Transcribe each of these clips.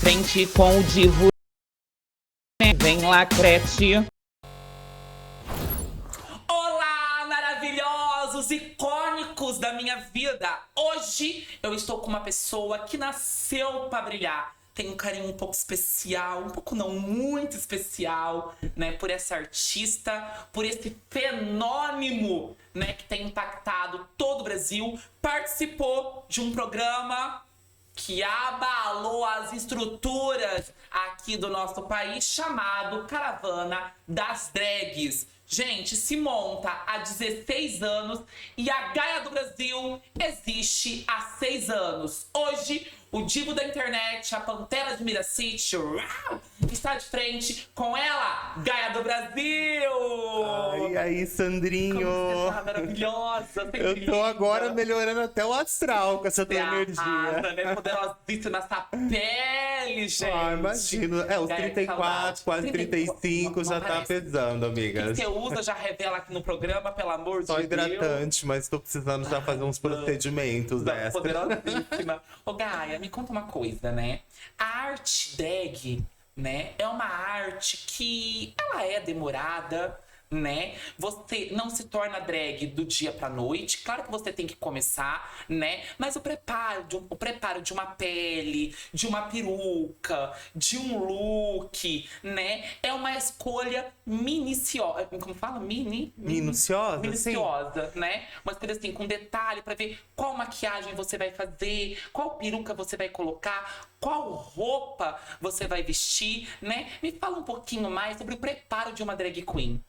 frente com o divo. Vem lá, crete. Olá, maravilhosos, icônicos da minha vida! Hoje eu estou com uma pessoa que nasceu pra brilhar. Tem um carinho um pouco especial, um pouco não, muito especial, né? Por essa artista, por esse fenômeno, né? Que tem impactado todo o Brasil. Participou de um programa que abalou as estruturas aqui do nosso país, chamado Caravana das Drags. Gente, se monta há 16 anos e a Gaia do Brasil existe há 6 anos. Hoje, o divo da internet, a Pantera de Miracity, está de frente com ela, Gaia do Brasil! E aí, Sandrinho? Como você tá maravilhosa, Eu tô agora melhorando até o astral com essa tua energia. Arrasa, né? Poderosíssima nessa pele, gente. Ah, imagino. Os 34, quase 35 já tá pesando, O que amigas. você usa já revela aqui no programa, pelo amor de Só Deus. hidratante, mas tô precisando já fazer uns procedimentos extras. Poderosíssima. Ô, Gaia, me conta uma coisa, né? A arte drag, né, é uma arte que ela é demorada, né? Você não se torna drag do dia pra noite. Claro que você tem que começar, né? Mas o preparo de uma pele, de uma peruca, de um look, né? É uma escolha minuciosa. Como fala? Minuciosa? Minuciosa, né? Uma escolha assim, com detalhe pra ver qual maquiagem você vai fazer, qual peruca você vai colocar, qual roupa você vai vestir, né? Me fala um pouquinho mais sobre o preparo de uma drag queen.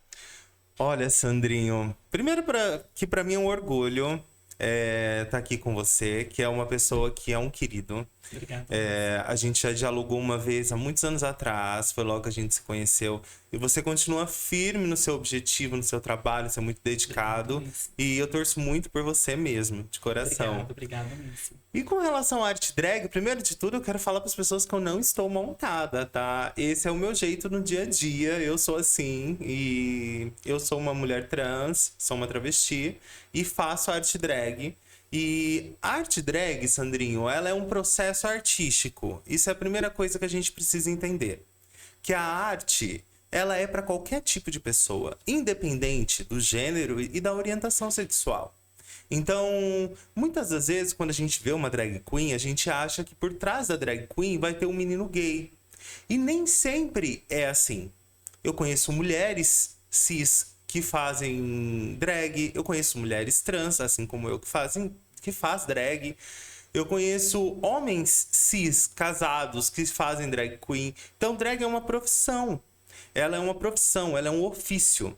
Olha, Sandrinho, primeiro que pra mim é um orgulho tá aqui com você, que é uma pessoa que é um querido. Obrigado. A gente já dialogou uma vez, há muitos anos atrás, foi logo que a gente se conheceu. E você continua firme no seu objetivo, no seu trabalho, você é muito dedicado. E eu torço muito por você mesmo, de coração. Obrigado mesmo. E com relação à arte drag, primeiro de tudo, eu quero falar para as pessoas que eu não estou montada, tá? Esse é o meu jeito no dia a dia, eu sou assim, e eu sou uma mulher trans, sou uma travesti, e faço arte drag. E a arte drag, Sandrinho, ela é um processo artístico. Isso é a primeira coisa que a gente precisa entender. Que a arte, ela é para qualquer tipo de pessoa, independente do gênero e da orientação sexual. Então, muitas das vezes, quando a gente vê uma drag queen, a gente acha que por trás da drag queen vai ter um menino gay. E nem sempre é assim. Eu conheço mulheres cis que fazem drag, eu conheço mulheres trans, assim como eu, que faz drag. Eu conheço homens cis casados que fazem drag queen. Então, drag é uma profissão. Ela é uma profissão, ela é um ofício.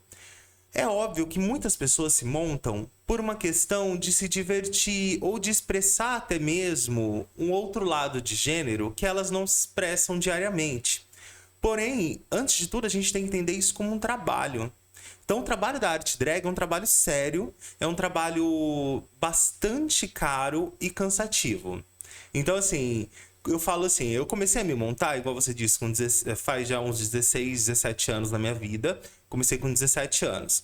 É óbvio que muitas pessoas se montam por uma questão de se divertir ou de expressar até mesmo um outro lado de gênero que elas não se expressam diariamente. Porém, antes de tudo, a gente tem que entender isso como um trabalho. Então, o trabalho da arte drag é um trabalho sério, é um trabalho bastante caro e cansativo. Então, assim, eu falo assim, eu comecei a me montar, igual você disse, faz já uns 16, 17 anos na minha vida. Comecei com 17 anos.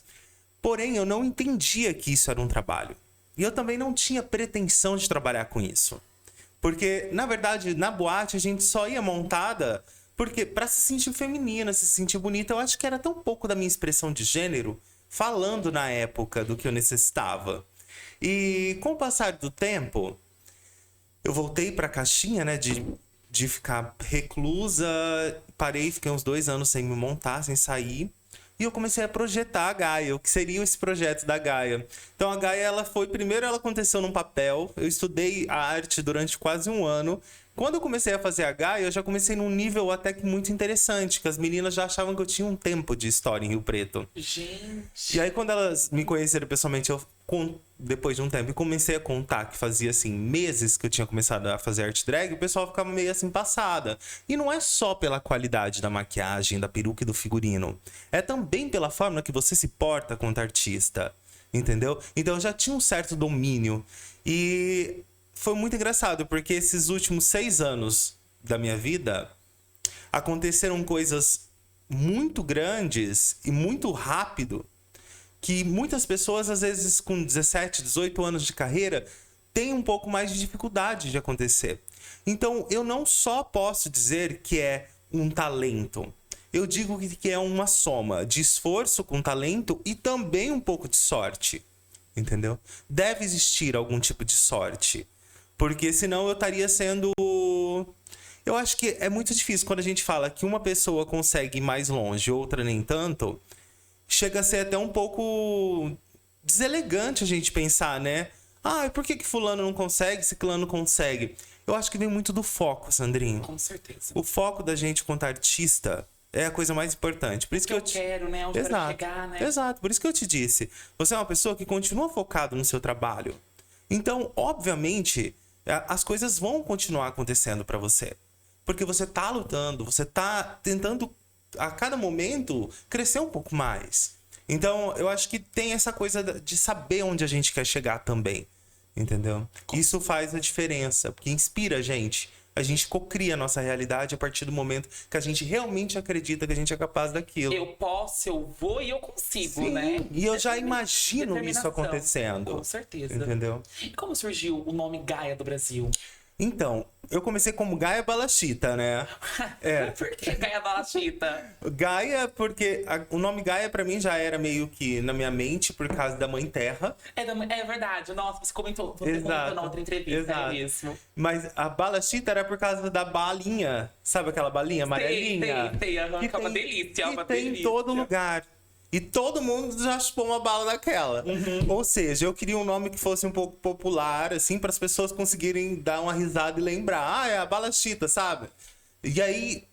Porém, eu não entendia que isso era um trabalho. E eu também não tinha pretensão de trabalhar com isso. Porque, na verdade, na boate a gente só ia montada porque para se sentir feminina, se sentir bonita. Eu acho que era tão pouco da minha expressão de gênero, falando na época do que eu necessitava. E com o passar do tempo, eu voltei pra caixinha, né, de ficar reclusa. Parei, fiquei uns 2 anos sem me montar, sem sair. E eu comecei a projetar a Gaia, o que seria esse projeto da Gaia. Então a Gaia, primeiro ela aconteceu num papel, eu estudei a arte durante quase 1 ano. Quando eu comecei a fazer a Gaia, eu já comecei num nível até que muito interessante, que as meninas já achavam que eu tinha um tempo de história em Rio Preto. Gente. E aí quando elas me conheceram pessoalmente, depois de um tempo, e comecei a contar que fazia, assim, meses que eu tinha começado a fazer arte drag, o pessoal ficava meio assim, passada. E não é só pela qualidade da maquiagem, da peruca e do figurino. É também pela forma que você se porta quanto artista, entendeu? Então eu já tinha um certo domínio. E foi muito engraçado, porque esses últimos 6 anos da minha vida, aconteceram coisas muito grandes e muito rápido, que muitas pessoas, às vezes, com 17, 18 anos de carreira, tem um pouco mais de dificuldade de acontecer. Então, eu não só posso dizer que é um talento. Eu digo que é uma soma de esforço com talento e também um pouco de sorte. Entendeu? Deve existir algum tipo de sorte. Porque senão eu estaria sendo... Eu acho que é muito difícil quando a gente fala que uma pessoa consegue ir mais longe, outra nem tanto. Chega a ser até um pouco deselegante a gente pensar, né? Ah, e por que fulano não consegue, ciclano consegue? Eu acho que vem muito do foco, Sandrinho. Com certeza. O foco da gente quanto artista é a coisa mais importante. Por isso que eu quero, né? Onde eu quero chegar, né? Exato. Por isso que eu te disse. Você é uma pessoa que continua focado no seu trabalho. Então, obviamente, as coisas vão continuar acontecendo pra você. Porque você tá lutando, você tá tentando, a cada momento, crescer um pouco mais. Então, eu acho que tem essa coisa de saber onde a gente quer chegar também. Entendeu? Isso faz a diferença, porque inspira a gente. A gente cocria a nossa realidade a partir do momento que a gente realmente acredita que a gente é capaz daquilo. Eu posso, eu vou e eu consigo, Sim, né? E eu já imagino isso Determinação. acontecendo. Com certeza. Entendeu? E como surgiu o nome Gaia do Brasil? Então, eu comecei como Gaia Balachita, né? Por que Gaia Balachita? Gaia, porque o nome Gaia pra mim já era meio que na minha mente por causa da Mãe Terra. É verdade. Nossa, você comentou na outra entrevista, é mesmo. Mas a Balachita era por causa da balinha. Sabe aquela balinha amarelinha? Tem. É uma delícia, Que tem em todo lugar. E todo mundo já chupou uma bala daquela. Ou seja, eu queria um nome que fosse um pouco popular, assim, para as pessoas conseguirem dar uma risada e lembrar. Ah, é a Balachita, sabe? E aí,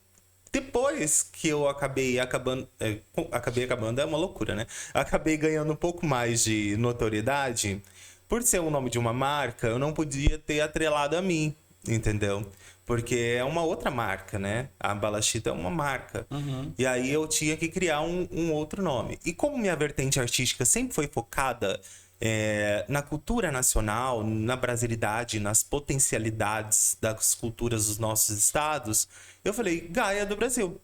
depois que eu acabei acabando... é uma loucura, né? Acabei ganhando um pouco mais de notoriedade. Por ser o nome de uma marca, eu não podia ter atrelado a mim, entendeu? Porque é uma outra marca, né? A Balachita é uma marca. E aí eu tinha que criar um outro nome. E como minha vertente artística sempre foi focada na cultura nacional, na brasilidade, nas potencialidades das culturas dos nossos estados, eu falei, Gaia do Brasil.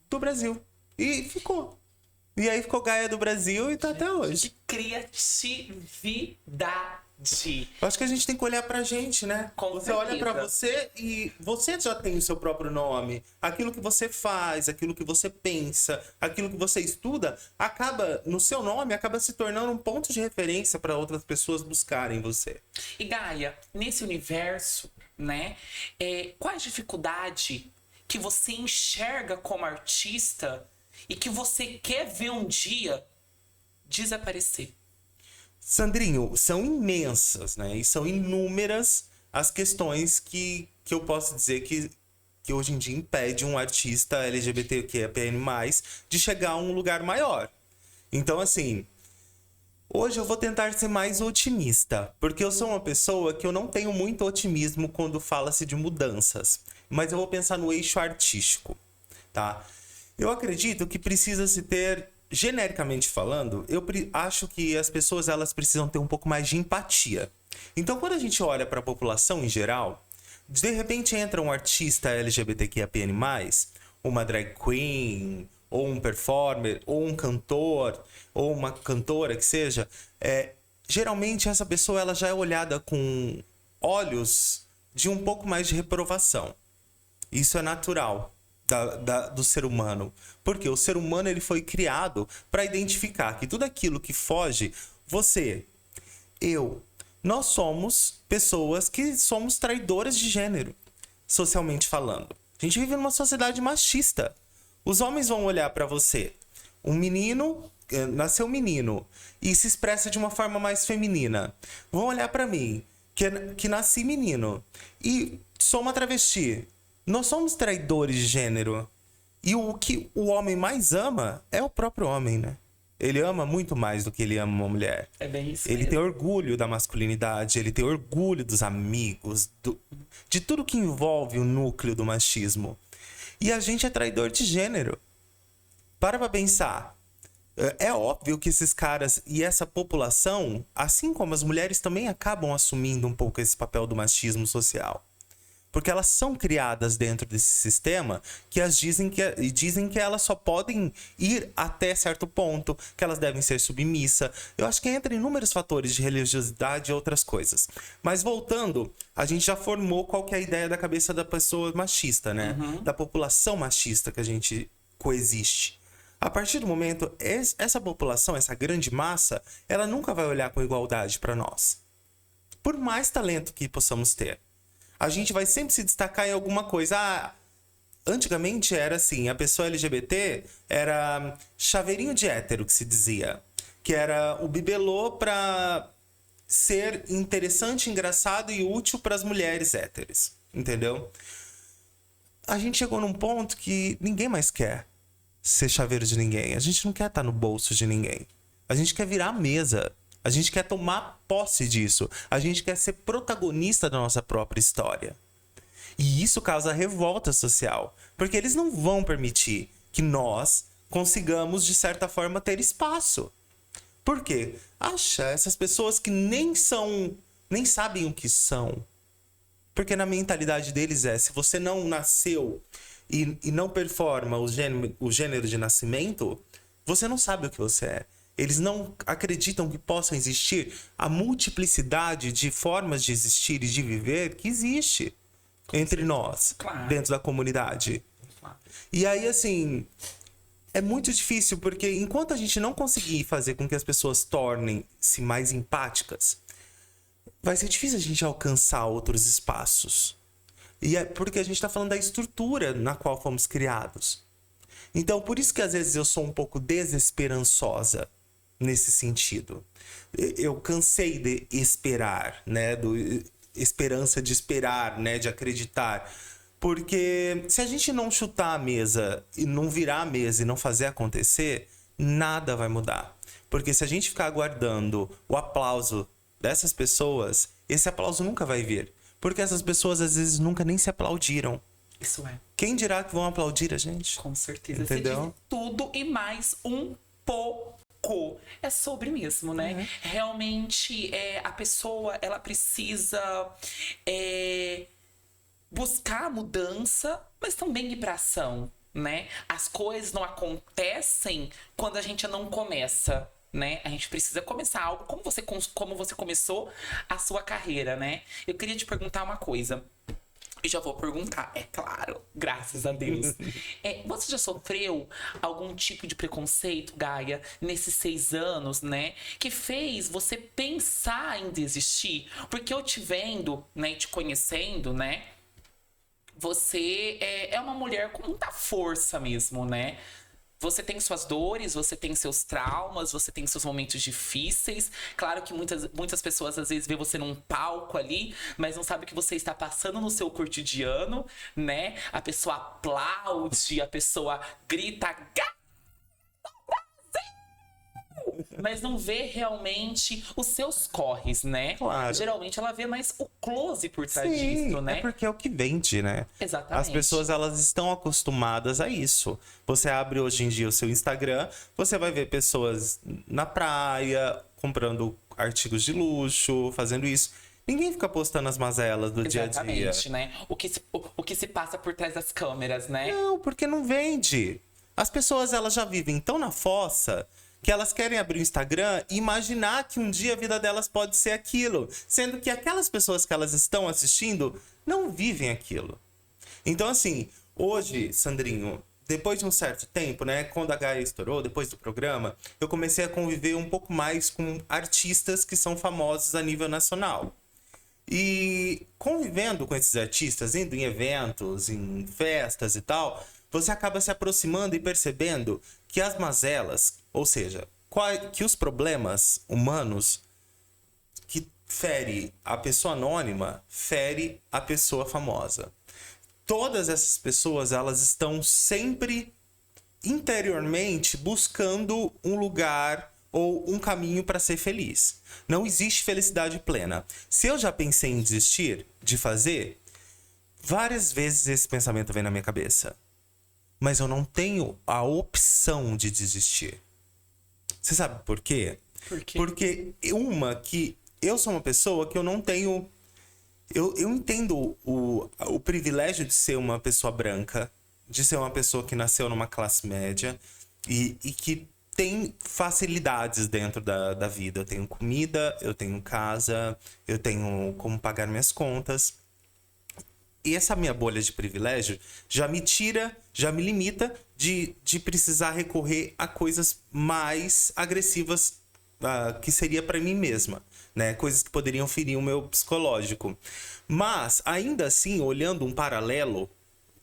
Do Brasil. E ficou. E aí ficou Gaia do Brasil e tá até hoje. Que criatividade. Eu acho que a gente tem que olhar pra gente, né? Com você certeza. olha pra você e você já tem o seu próprio nome. Aquilo que você faz, aquilo que você pensa, aquilo que você estuda, no seu nome, acaba se tornando um ponto de referência para outras pessoas buscarem você. E Gaia, nesse universo, né? Qual a dificuldade que você enxerga como artista e que você quer ver um dia desaparecer? Sandrinho, são imensas, né? E são inúmeras as questões que eu posso dizer que hoje em dia impede um artista LGBTQIA+, de chegar a um lugar maior. Então, assim, hoje eu vou tentar ser mais otimista, porque eu sou uma pessoa que eu não tenho muito otimismo quando fala-se de mudanças, mas eu vou pensar no eixo artístico, tá? Eu acredito que precisa se ter... Genericamente falando, eu acho que as pessoas elas precisam ter um pouco mais de empatia. Então, quando a gente olha para a população em geral, de repente entra um artista LGBTQIA+, uma drag queen, ou um performer, ou um cantor, ou uma cantora que seja, geralmente essa pessoa ela já é olhada com olhos de um pouco mais de reprovação. Isso é natural. Do ser humano. Porque o ser humano ele foi criado para identificar que tudo aquilo que foge, nós somos pessoas que somos traidoras de gênero, socialmente falando. A gente vive numa sociedade machista. Os homens vão olhar para você. Um menino, nasceu menino, e se expressa de uma forma mais feminina. Vão olhar para mim, que nasci menino, e sou uma travesti. Nós somos traidores de gênero. E o que o homem mais ama é o próprio homem, né? Ele ama muito mais do que ele ama uma mulher. É bem isso Ele mesmo. tem orgulho da masculinidade, ele tem orgulho dos amigos, de tudo que envolve o núcleo do machismo. E a gente é traidor de gênero. Para pensar. É óbvio que esses caras e essa população, assim como as mulheres, também acabam assumindo um pouco esse papel do machismo social. Porque elas são criadas dentro desse sistema que dizem que elas só podem ir até certo ponto, que elas devem ser submissa. Eu acho que entra inúmeros fatores de religiosidade e outras coisas. Mas voltando, a gente já formou qual que é a ideia da cabeça da pessoa machista, né? Da população machista que a gente coexiste. A partir do momento, essa população, essa grande massa, ela nunca vai olhar com igualdade para nós. Por mais talento que possamos ter. A gente vai sempre se destacar em alguma coisa. Antigamente era assim, a pessoa LGBT era chaveirinho de hétero, que se dizia. Que era o bibelô pra ser interessante, engraçado e útil para as mulheres héteras. Entendeu? A gente chegou num ponto que ninguém mais quer ser chaveiro de ninguém. A gente não quer estar no bolso de ninguém. A gente quer virar a mesa. A gente quer tomar posse disso. A gente quer ser protagonista da nossa própria história. E isso causa revolta social. Porque eles não vão permitir que nós consigamos, de certa forma, ter espaço. Por quê? Acha essas pessoas que nem sabem o que são. Porque na mentalidade deles se você não nasceu e não performa o gênero de nascimento, você não sabe o que você é. Eles não acreditam que possam existir a multiplicidade de formas de existir e de viver que existe entre nós, dentro da comunidade. E aí, assim, é muito difícil, porque enquanto a gente não conseguir fazer com que as pessoas tornem-se mais empáticas, vai ser difícil a gente alcançar outros espaços. E é porque a gente está falando da estrutura na qual fomos criados. Então, por isso que às vezes eu sou um pouco desesperançosa nesse sentido. Eu cansei de esperar, né? Esperança de esperar, né? De acreditar. Porque se a gente não chutar a mesa e não virar a mesa e não fazer acontecer, nada vai mudar. Porque se a gente ficar aguardando o aplauso dessas pessoas, esse aplauso nunca vai vir. Porque essas pessoas às vezes nunca nem se aplaudiram. Isso é. Quem dirá que vão aplaudir a gente? Com certeza. Entendeu? Você disse tudo e mais um pouco. É sobre mesmo, né? Realmente, a pessoa, ela precisa buscar a mudança, mas também ir pra ação, né? As coisas não acontecem quando a gente não começa, né? A gente precisa começar algo como você começou a sua carreira, né? Eu queria te perguntar uma coisa. E já vou perguntar, é claro, graças a Deus. Você já sofreu algum tipo de preconceito, Gaia, nesses 6 anos, né? Que fez você pensar em desistir? Porque eu te vendo, né, te conhecendo, né? Você é uma mulher com muita força mesmo, né? Você tem suas dores, você tem seus traumas, você tem seus momentos difíceis. Claro que muitas pessoas às vezes vê você num palco ali, mas não sabe o que você está passando no seu cotidiano, né? A pessoa aplaude, a pessoa grita... mas não vê realmente os seus corres, né? Claro. Geralmente ela vê mais o close por trás disso, né? É porque é o que vende, né? Exatamente. As pessoas, elas estão acostumadas a isso. Você abre hoje em dia o seu Instagram, você vai ver pessoas na praia, comprando artigos de luxo, fazendo isso. Ninguém fica postando as mazelas do dia a dia. Exatamente, né? O que se passa por trás das câmeras, né? Não, porque não vende. As pessoas, elas já vivem tão na fossa que elas querem abrir o Instagram e imaginar que um dia a vida delas pode ser aquilo. Sendo que aquelas pessoas que elas estão assistindo não vivem aquilo. Então, assim, hoje, Sandrinho, depois de um certo tempo, né, quando a Gaia estourou, depois do programa, eu comecei a conviver um pouco mais com artistas que são famosos a nível nacional. E convivendo com esses artistas, indo em eventos, em festas e tal, você acaba se aproximando e percebendo que as mazelas, ou seja, que os problemas humanos que fere a pessoa anônima, fere a pessoa famosa. Todas essas pessoas, elas estão sempre interiormente buscando um lugar ou um caminho para ser feliz. Não existe felicidade plena. Se eu já pensei em desistir de fazer, várias vezes esse pensamento vem na minha cabeça. Mas eu não tenho a opção de desistir. Você sabe por quê? Por quê? Porque que eu sou uma pessoa que eu não tenho Eu entendo o privilégio de ser uma pessoa branca, de ser uma pessoa que nasceu numa classe média e que tem facilidades dentro da vida. Eu tenho comida, eu tenho casa, eu tenho como pagar minhas contas. E essa minha bolha de privilégio já me tira, já me limita de precisar recorrer a coisas mais agressivas que seria para mim mesma, né? Coisas que poderiam ferir o meu psicológico. Mas, ainda assim, olhando um paralelo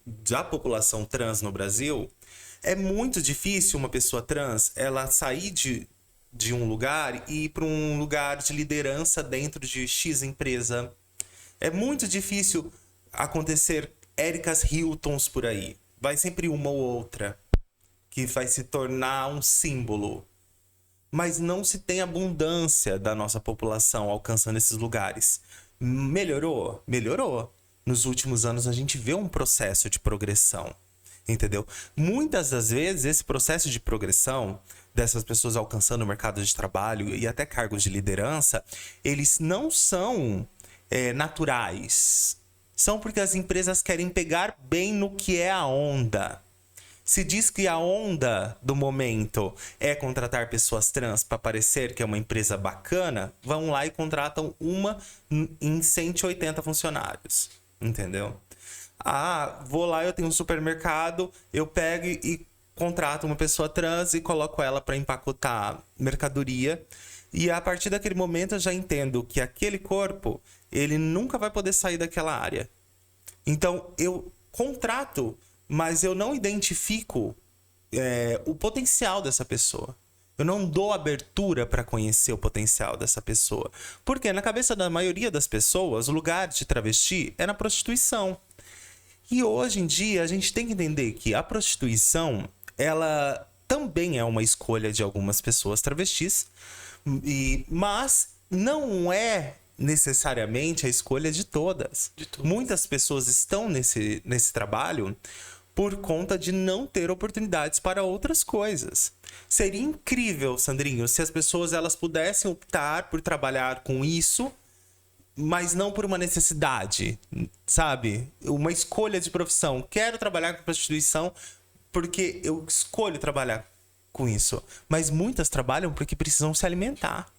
da população trans no Brasil, é muito difícil uma pessoa trans ela sair de um lugar e ir para um lugar de liderança dentro de X empresa. É muito difícil acontecer Ericas Hiltons por aí. Vai sempre uma ou outra que vai se tornar um símbolo. Mas não se tem abundância da nossa população alcançando esses lugares. Melhorou? Melhorou. Nos últimos anos a gente vê um processo de progressão, entendeu? Muitas das vezes esse processo de progressão dessas pessoas alcançando o mercado de trabalho e até cargos de liderança, eles não são naturais. São porque as empresas querem pegar bem no que é a onda. Se diz que a onda do momento é contratar pessoas trans para parecer que é uma empresa bacana, vão lá e contratam uma em 180 funcionários. Entendeu? Vou lá, eu tenho um supermercado, eu pego e contrato uma pessoa trans e coloco ela para empacotar mercadoria. E a partir daquele momento eu já entendo que aquele corpo, ele nunca vai poder sair daquela área. Então eu contrato, mas eu não identifico o potencial dessa pessoa. Eu não dou abertura para conhecer o potencial dessa pessoa. Porque na cabeça da maioria das pessoas, o lugar de travesti é na prostituição. E hoje em dia a gente tem que entender que a prostituição, ela também é uma escolha de algumas pessoas travestis, mas não é necessariamente a escolha de todas. Muitas pessoas estão nesse trabalho por conta de não ter oportunidades para outras coisas. Seria incrível, Sandrinho, se as pessoas elas pudessem optar por trabalhar com isso, mas não por uma necessidade, sabe? Uma escolha de profissão. Quero trabalhar com prostituição porque eu escolho trabalhar com isso. Mas muitas trabalham porque precisam se alimentar.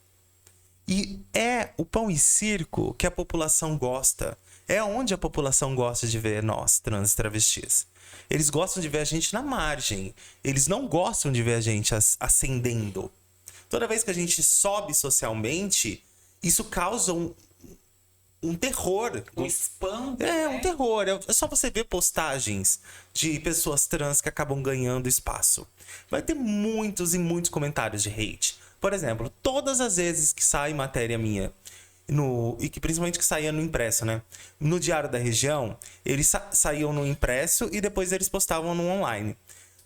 E é o pão e circo que a população gosta. É onde a população gosta de ver nós, trans e travestis. Eles gostam de ver a gente na margem. Eles não gostam de ver a gente ascendendo. Toda vez que a gente sobe socialmente, isso causa um terror. Um espanto. Um terror. É só você ver postagens de pessoas trans que acabam ganhando espaço. Vai ter muitos e muitos comentários de hate. Por exemplo, todas as vezes que sai matéria minha, e que principalmente que saía no impresso, né? No Diário da Região, eles saíam no impresso e depois eles postavam no online.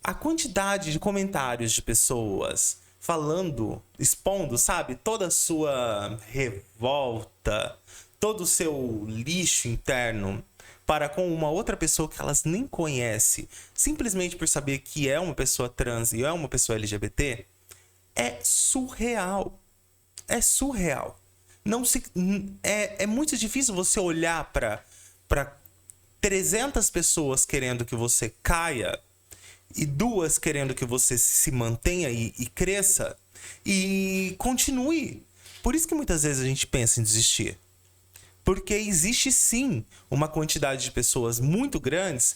A quantidade de comentários de pessoas falando, expondo, sabe? Toda a sua revolta, todo o seu lixo interno para com uma outra pessoa que elas nem conhecem, simplesmente por saber que é uma pessoa trans e é uma pessoa LGBT, é surreal. É surreal. É muito difícil você olhar para 300 pessoas querendo que você caia e 2 querendo que você se mantenha e cresça e continue. Por isso que muitas vezes a gente pensa em desistir. Porque existe sim uma quantidade de pessoas muito grandes.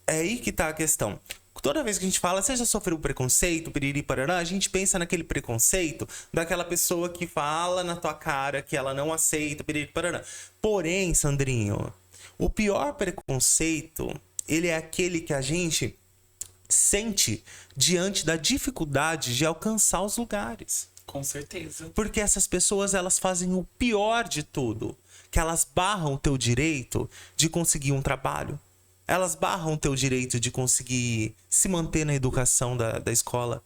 É aí que tá a questão. Toda vez que a gente fala, você já sofreu preconceito, piriri, parará, a gente pensa naquele preconceito daquela pessoa que fala na tua cara que ela não aceita, piriri, parará. Porém, Sandrinho, o pior preconceito, ele é aquele que a gente sente diante da dificuldade de alcançar os lugares. Com certeza. Porque essas pessoas, elas fazem o pior de tudo, que elas barram o teu direito de conseguir um trabalho. Elas barram o teu direito de conseguir se manter na educação da escola.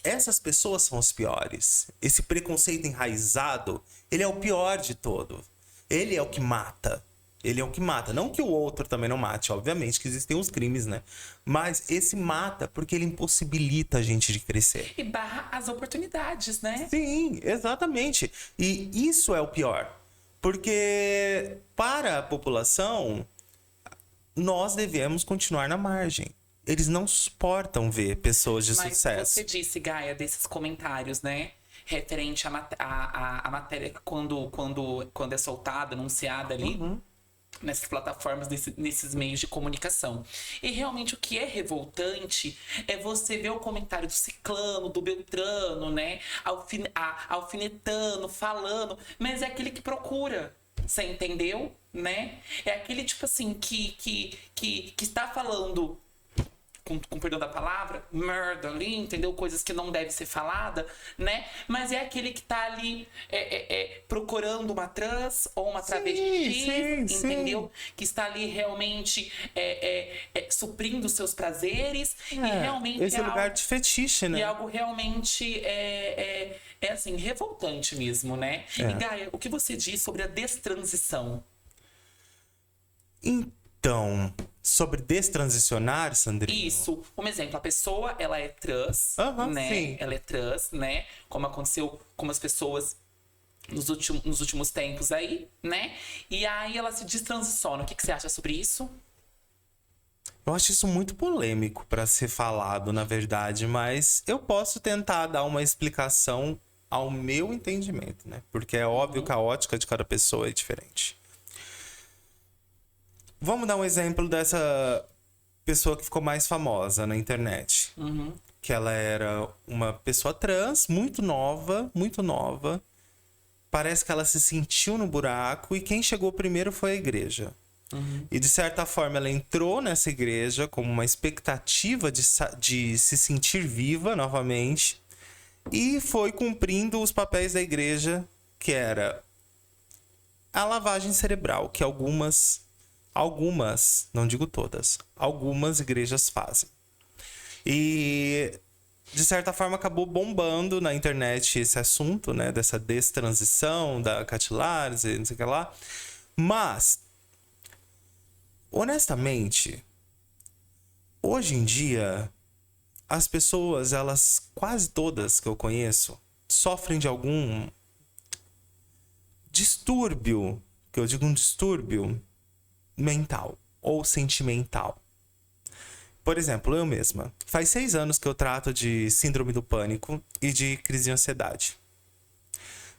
Essas pessoas são as piores. Esse preconceito enraizado, ele é o pior de todo. Ele é o que mata. Ele é o que mata. Não que o outro também não mate, obviamente, que existem os crimes, né? Mas esse mata porque ele impossibilita a gente de crescer. E barra as oportunidades, né? Sim, exatamente. E isso é o pior. Porque para a população, nós devemos continuar na margem. Eles não suportam ver pessoas de Mas sucesso. você disse, Gaia, desses comentários, né? Referente à matéria quando é soltada, anunciada ali. Nessas plataformas, nesses meios de comunicação. E realmente o que é revoltante é você ver o comentário do ciclano, do beltrano, né? Alfinetando, falando, mas é aquele que procura. Você entendeu? Né? É aquele tipo assim que está falando. Com perdão da palavra, merda ali, entendeu? Coisas que não devem ser faladas, né? Mas é aquele que tá ali procurando uma trans ou uma travesti, entendeu? Sim. Que está ali realmente suprindo seus prazeres e realmente esse lugar de fetiche, né? E algo realmente assim, revoltante mesmo, né? E Gaia, o que você diz sobre a destransição? Então, sobre destransicionar, Sandrinho? Isso. Um exemplo, a pessoa, ela é trans, né? Sim. Ela é trans, né? Como aconteceu com as pessoas nos últimos tempos aí, né? E aí ela se destransiciona. O que você acha sobre isso? Eu acho isso muito polêmico para ser falado, na verdade, mas eu posso tentar dar uma explicação ao meu entendimento, né? Porque é óbvio que a ótica de cada pessoa é diferente. Vamos dar um exemplo dessa pessoa que ficou mais famosa na internet. Que ela era uma pessoa trans, muito nova, muito nova. Parece que ela se sentiu no buraco e quem chegou primeiro foi a igreja. E de certa forma ela entrou nessa igreja com uma expectativa de se sentir viva novamente. E foi cumprindo os papéis da igreja, que era a lavagem cerebral, que algumas, não digo todas, algumas igrejas fazem. E, de certa forma, acabou bombando na internet esse assunto, né? Dessa destransição, da Catilares e não sei o que lá. Mas, honestamente, hoje em dia, as pessoas, elas, quase todas que eu conheço, sofrem de algum distúrbio, que eu digo um distúrbio mental ou sentimental. Por exemplo, eu mesma. Faz 6 anos que eu trato de síndrome do pânico e de crise de ansiedade.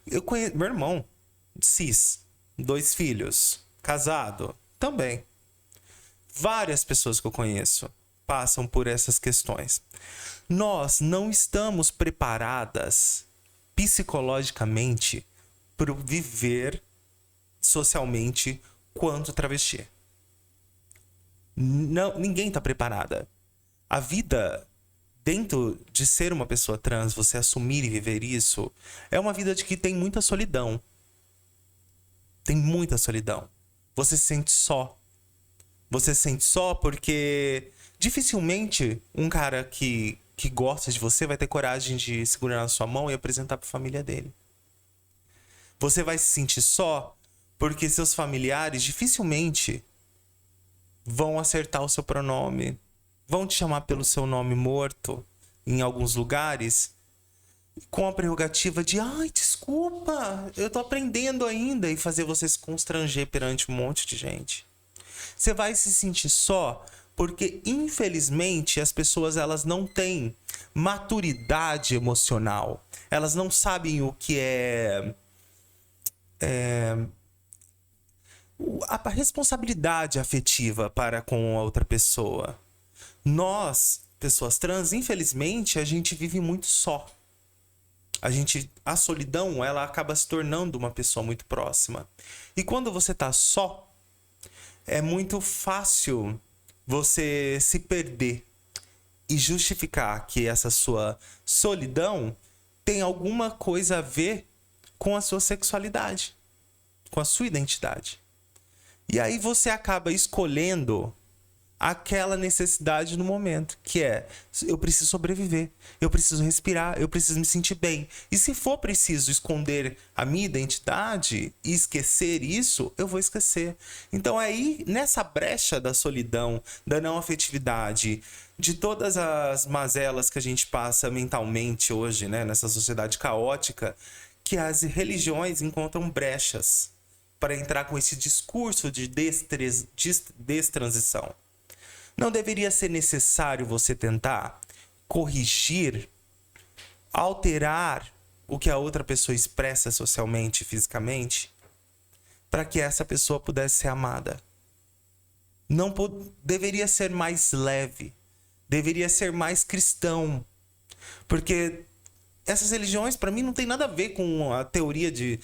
Eu conheço meu irmão, cis, 2 filhos, casado, também. Várias pessoas que eu conheço passam por essas questões. Nós não estamos preparadas psicologicamente para viver socialmente quanto travesti. Não, ninguém está preparada. A vida dentro de ser uma pessoa trans, você assumir e viver isso, é uma vida de que tem muita solidão. Tem muita solidão. Você se sente só. Você se sente só porque dificilmente um cara que gosta de você vai ter coragem de segurar na sua mão e apresentar para a família dele. Você vai se sentir só porque seus familiares dificilmente vão acertar o seu pronome, vão te chamar pelo seu nome morto em alguns lugares, com a prerrogativa de ai, desculpa, eu tô aprendendo ainda, e fazer você se constranger perante um monte de gente. Você vai se sentir só porque, infelizmente, as pessoas, elas não têm maturidade emocional. Elas não sabem o que é a responsabilidade afetiva para com a outra pessoa. Nós, pessoas trans, infelizmente, a gente vive muito só. A solidão, ela acaba se tornando uma pessoa muito próxima. E quando você tá só, é muito fácil você se perder e justificar que essa sua solidão tem alguma coisa a ver com a sua sexualidade, com a sua identidade. E aí você acaba escolhendo aquela necessidade no momento, que é, eu preciso sobreviver, eu preciso respirar, eu preciso me sentir bem. E se for preciso esconder a minha identidade e esquecer isso, eu vou esquecer. Então aí, nessa brecha da solidão, da não afetividade, de todas as mazelas que a gente passa mentalmente hoje, né, nessa sociedade caótica, que as religiões encontram brechas para entrar com esse discurso de destransição. Não deveria ser necessário você tentar corrigir, alterar o que a outra pessoa expressa socialmente e fisicamente para que essa pessoa pudesse ser amada. Não deveria ser mais leve, deveria ser mais cristão, porque essas religiões para mim não tem nada a ver com a teoria de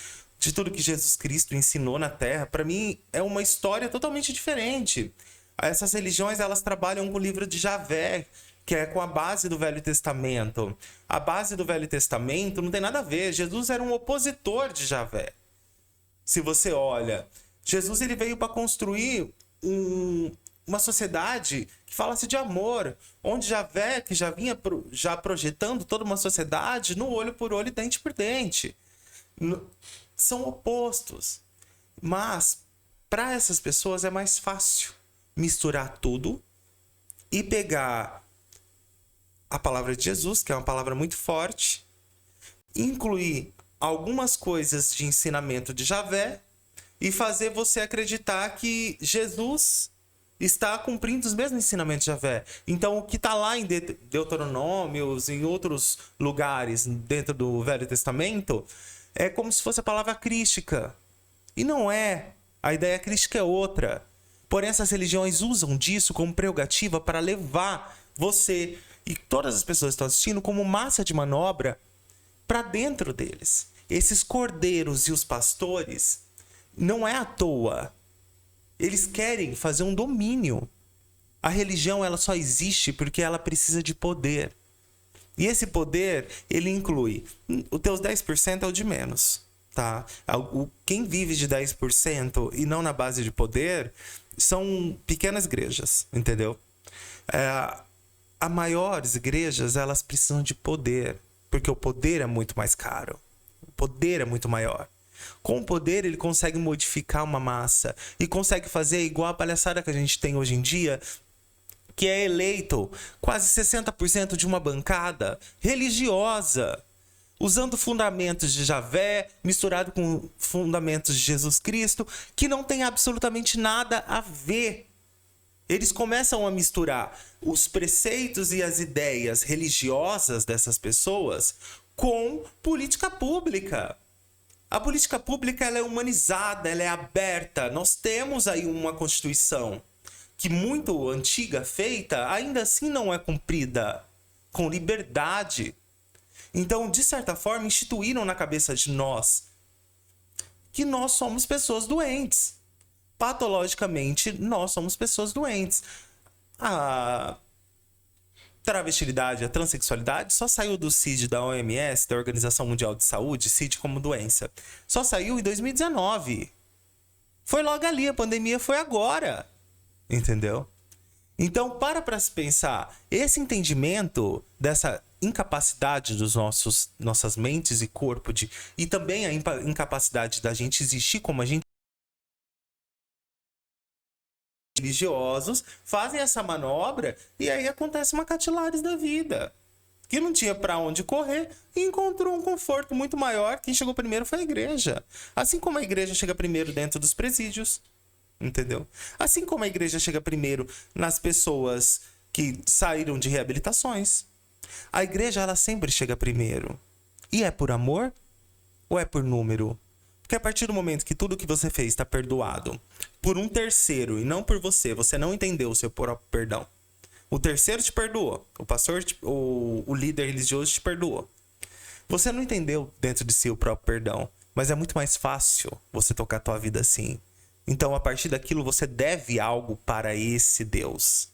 tudo que Jesus Cristo ensinou na Terra. Para mim é uma história totalmente diferente. Essas religiões, elas trabalham com o livro de Javé, que é com a base do Velho Testamento. A base do Velho Testamento não tem nada a ver. Jesus era um opositor de Javé. Se você olha, Jesus ele veio para construir uma sociedade que falasse de amor, onde Javé, que já vinha já projetando toda uma sociedade no olho por olho e dente por dente. São opostos. Mas, para essas pessoas é mais fácil misturar tudo e pegar a palavra de Jesus, que é uma palavra muito forte, incluir algumas coisas de ensinamento de Javé e fazer você acreditar que Jesus está cumprindo os mesmos ensinamentos de Javé. Então, o que está lá em Deuteronômios, em outros lugares dentro do Velho Testamento, é como se fosse a palavra crística. E não é. A ideia crística é outra. Porém, essas religiões usam disso como prerrogativa para levar você e todas as pessoas que estão assistindo como massa de manobra para dentro deles. Esses cordeiros e os pastores não é à toa. Eles querem fazer um domínio. A religião ela só existe porque ela precisa de poder. E esse poder, ele inclui os teus 10% é o de menos, tá? Quem vive de 10% e não na base de poder são pequenas igrejas, entendeu? As maiores igrejas, elas precisam de poder, porque o poder é muito mais caro. O poder é muito maior. Com o poder, ele consegue modificar uma massa e consegue fazer igual a palhaçada que a gente tem hoje em dia, que é eleito quase 60% de uma bancada religiosa, usando fundamentos de Javé, misturado com fundamentos de Jesus Cristo, que não tem absolutamente nada a ver. Eles começam a misturar os preceitos e as ideias religiosas dessas pessoas com política pública. A política pública ela é humanizada, ela é aberta. Nós temos aí uma Constituição que muito antiga, feita, ainda assim não é cumprida com liberdade. Então, de certa forma, instituíram na cabeça de nós que nós somos pessoas doentes. Patologicamente, nós somos pessoas doentes. A travestilidade, a transexualidade só saiu do CID da OMS, da Organização Mundial de Saúde, CID como doença. Só saiu em 2019. Foi logo ali, a pandemia foi agora. Entendeu? Então, para se pensar, esse entendimento dessa incapacidade dos nossas mentes e corpo e também a incapacidade da gente existir como a gente religiosos fazem essa manobra e aí acontece uma Catilares da vida, que não tinha para onde correr e encontrou um conforto muito maior. Quem chegou primeiro foi a igreja. Assim como a igreja chega primeiro dentro dos presídios, entendeu? Assim como a igreja chega primeiro nas pessoas que saíram de reabilitações. A igreja, ela sempre chega primeiro. E é por amor ou é por número? Porque a partir do momento que tudo que você fez está perdoado por um terceiro e não por você, você não entendeu o seu próprio perdão. O terceiro te perdoou, o pastor, o líder religioso te perdoou. Você não entendeu dentro de si o próprio perdão, mas é muito mais fácil você tocar a tua vida assim. Então, a partir daquilo, você deve algo para esse Deus.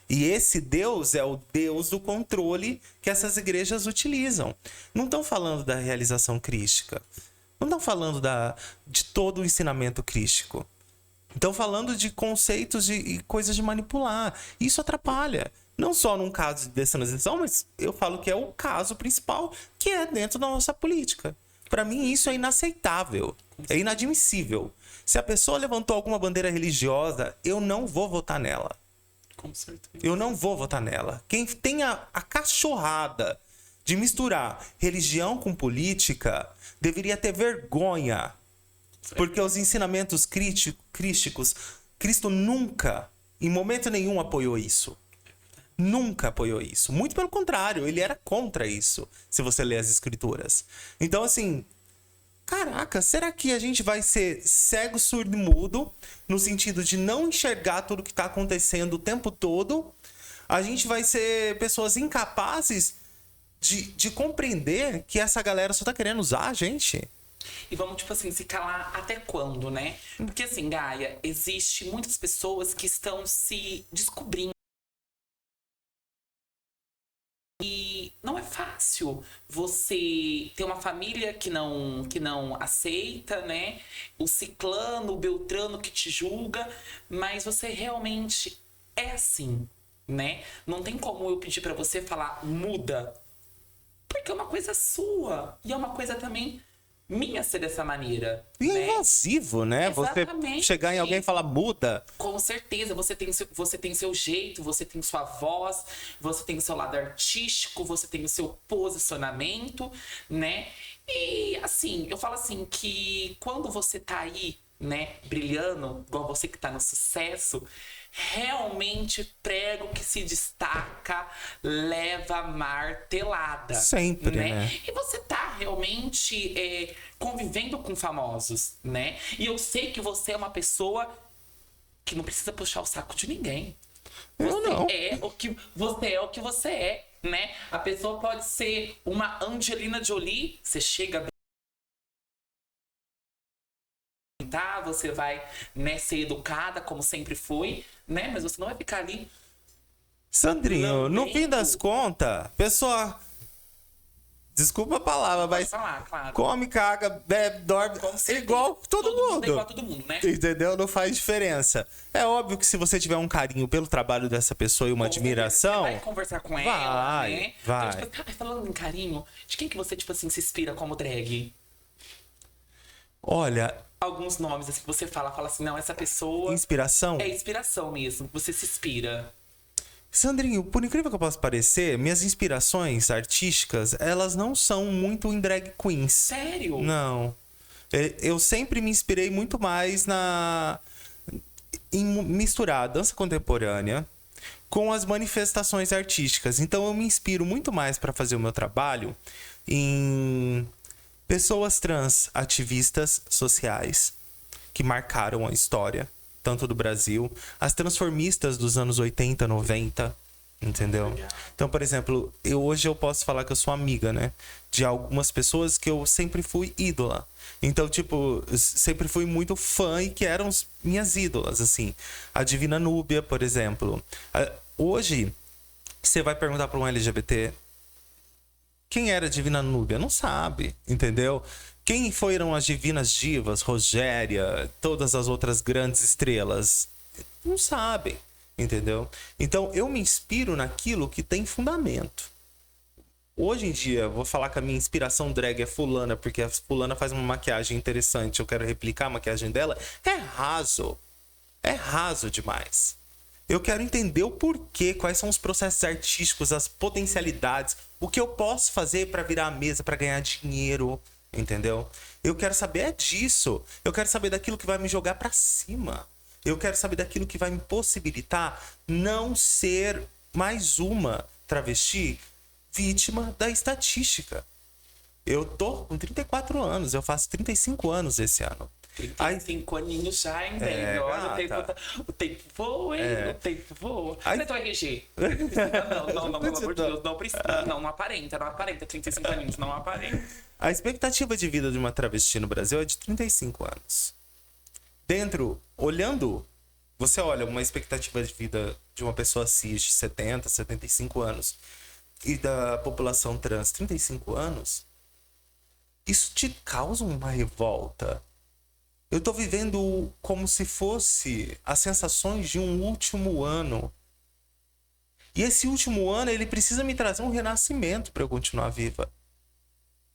E esse Deus é o Deus do controle que essas igrejas utilizam. Não estão falando da realização crística. Não estão falando de todo o ensinamento crístico. Estão falando de conceitos e coisas de manipular. Isso atrapalha. Não só num caso de destransição, mas eu falo que é o caso principal, que é dentro da nossa política. Para mim, isso é inaceitável. É inadmissível. Se a pessoa levantou alguma bandeira religiosa, eu não vou votar nela. Com certeza. Eu não vou votar nela. Quem tem a cachorrada de misturar religião com política deveria ter vergonha. Porque os ensinamentos crísticos, Cristo nunca, em momento nenhum, apoiou isso. Nunca apoiou isso. Muito pelo contrário, ele era contra isso, se você ler as escrituras. Então, assim, caraca, será que a gente vai ser cego, surdo e mudo, no sentido de não enxergar tudo que tá acontecendo o tempo todo? A gente vai ser pessoas incapazes de compreender que essa galera só tá querendo usar a gente? E vamos, tipo assim, se calar até quando, né? Porque assim, Gaia, existe muitas pessoas que estão se descobrindo. E não é fácil você ter uma família que não aceita, né? O ciclano, o beltrano que te julga, mas você realmente é assim, né? Não tem como eu pedir pra você falar muda, porque é uma coisa sua e é uma coisa também minha ser dessa maneira. E né? invasivo, né? Exatamente. Você chegar em alguém e falar muda. Com certeza, você tem seu jeito, você tem sua voz, você tem o seu lado artístico, você tem o seu posicionamento, né? E assim, eu falo assim que quando você tá aí, né, brilhando, igual você que tá no sucesso, realmente prego que se destaca, leva martelada. Sempre, né? E você tá realmente convivendo com famosos, né? E eu sei que você é uma pessoa que não precisa puxar o saco de ninguém. Você é o que você é, né? A pessoa pode ser uma Angelina Jolie, você chega você vai, né, ser educada como sempre foi, né? Mas você não vai ficar ali. Sandrinho, no fim das contas, pessoa, desculpa a palavra, mas falar, claro. come, caga, bebe, dorme, igual todo mundo. Igual todo mundo, né? Entendeu? Não faz diferença. É óbvio que se você tiver um carinho pelo trabalho dessa pessoa e uma admiração, Você vai conversar com ela, né? Vai. Então, tipo, falando em carinho, de quem que você, tipo assim, se inspira como drag? olha, Alguns nomes assim que você fala assim, não, essa pessoa inspiração. é inspiração mesmo, você se inspira. Sandrinho, por incrível que eu possa parecer, minhas inspirações artísticas, elas não são muito em drag queens. Sério? Não. Eu sempre me inspirei muito mais em misturar a dança contemporânea com as manifestações artísticas. Então eu me inspiro muito mais para fazer o meu trabalho em pessoas trans ativistas sociais que marcaram a história, tanto do Brasil, as transformistas dos anos 80, 90, entendeu? Então, por exemplo, hoje eu posso falar que eu sou amiga, né? De algumas pessoas que eu sempre fui ídola. Então, tipo, sempre fui muito fã e que eram minhas ídolas, assim. A Divina Núbia, por exemplo. Hoje, você vai perguntar para um LGBT quem era a Divina Núbia? Não sabe, entendeu? Quem foram as divinas divas, Rogéria, todas as outras grandes estrelas? Não sabem, entendeu? Então, eu me inspiro naquilo que tem fundamento. Hoje em dia, vou falar que a minha inspiração drag é fulana, porque a fulana faz uma maquiagem interessante, eu quero replicar a maquiagem dela. É raso. É raso demais. Eu quero entender o porquê, quais são os processos artísticos, as potencialidades, o que eu posso fazer para virar a mesa, para ganhar dinheiro, entendeu? Eu quero saber disso. Eu quero saber daquilo que vai me jogar para cima. Eu quero saber daquilo que vai me possibilitar não ser mais uma travesti vítima da estatística. Eu tô com 34 anos, eu faço 35 anos esse ano. 35 aninhos já, hein, velho? Olha, o tempo voa, hein? O tempo voa. Cadê teu RG? Não, pelo amor de Deus, não precisa. Não aparenta, 35 aninhos, não aparenta. A expectativa de vida de uma travesti no Brasil é de 35 anos. Olhando, você olha uma expectativa de vida de uma pessoa cis de 70, 75 anos e da população trans 35 anos, isso te causa uma revolta. Eu tô vivendo como se fosse as sensações de um último ano. E esse último ano, ele precisa me trazer um renascimento para eu continuar viva.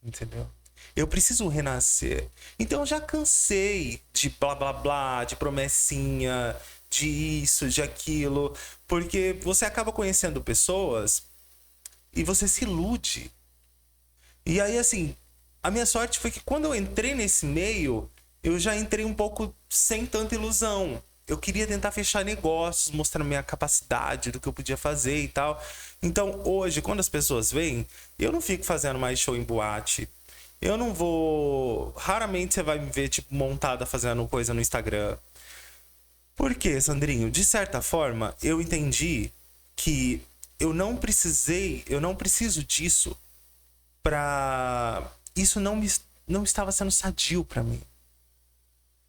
Entendeu? Eu preciso renascer. Então eu já cansei de blá blá blá, de promessinha, de isso, de aquilo. Porque você acaba conhecendo pessoas e você se ilude. E aí, assim, a minha sorte foi que quando eu entrei nesse meio, eu já entrei um pouco sem tanta ilusão. Eu queria tentar fechar negócios, mostrar minha capacidade do que eu podia fazer e tal. Então, hoje, quando as pessoas vêm, eu não fico fazendo mais show em boate. Eu não vou... Raramente você vai me ver, tipo, montada fazendo coisa no Instagram. Por quê, Sandrinho? De certa forma, eu entendi que eu não preciso disso pra... Isso não estava sendo sadio pra mim.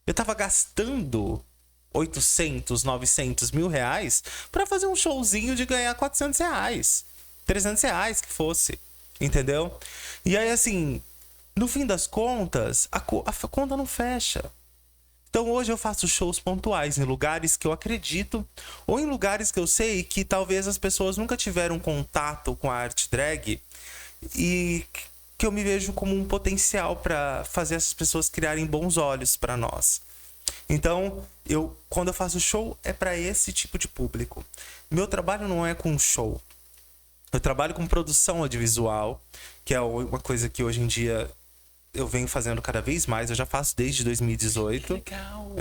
Eu tava gastando 800, 900 mil reais pra fazer um showzinho de ganhar 400 reais. 300 reais que fosse. Entendeu? E aí, assim, no fim das contas, a conta não fecha. Então hoje eu faço shows pontuais em lugares que eu acredito ou em lugares que eu sei que talvez as pessoas nunca tiveram contato com a arte drag e que eu me vejo como um potencial para fazer essas pessoas criarem bons olhos para nós. Então, quando eu faço show é para esse tipo de público. Meu trabalho não é com show. Eu trabalho com produção audiovisual, que é uma coisa que hoje em dia eu venho fazendo cada vez mais. Eu já faço desde 2018. Que legal.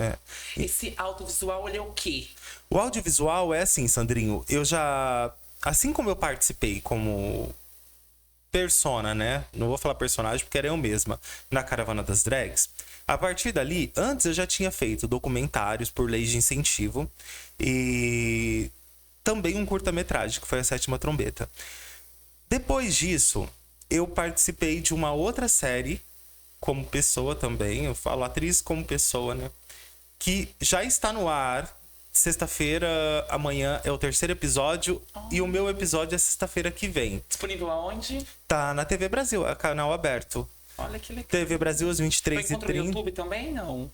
Esse audiovisual, ele é o quê? O audiovisual é assim, Sandrinho. Eu já... Assim como eu participei como persona, né? Não vou falar personagem porque era eu mesma. Na Caravana das Drags. A partir dali, antes eu já tinha feito documentários por leis de incentivo. E também um curta-metragem, que foi a Sétima Trombeta. Depois disso, eu participei de uma outra série como pessoa também. Eu falo atriz como pessoa, né? Que já está no ar. Sexta-feira, amanhã é o 3º episódio. E o meu episódio é sexta-feira que vem. Disponível aonde? Tá na TV Brasil, é canal aberto. Olha que legal. TV Brasil às 23h30. No YouTube também, não?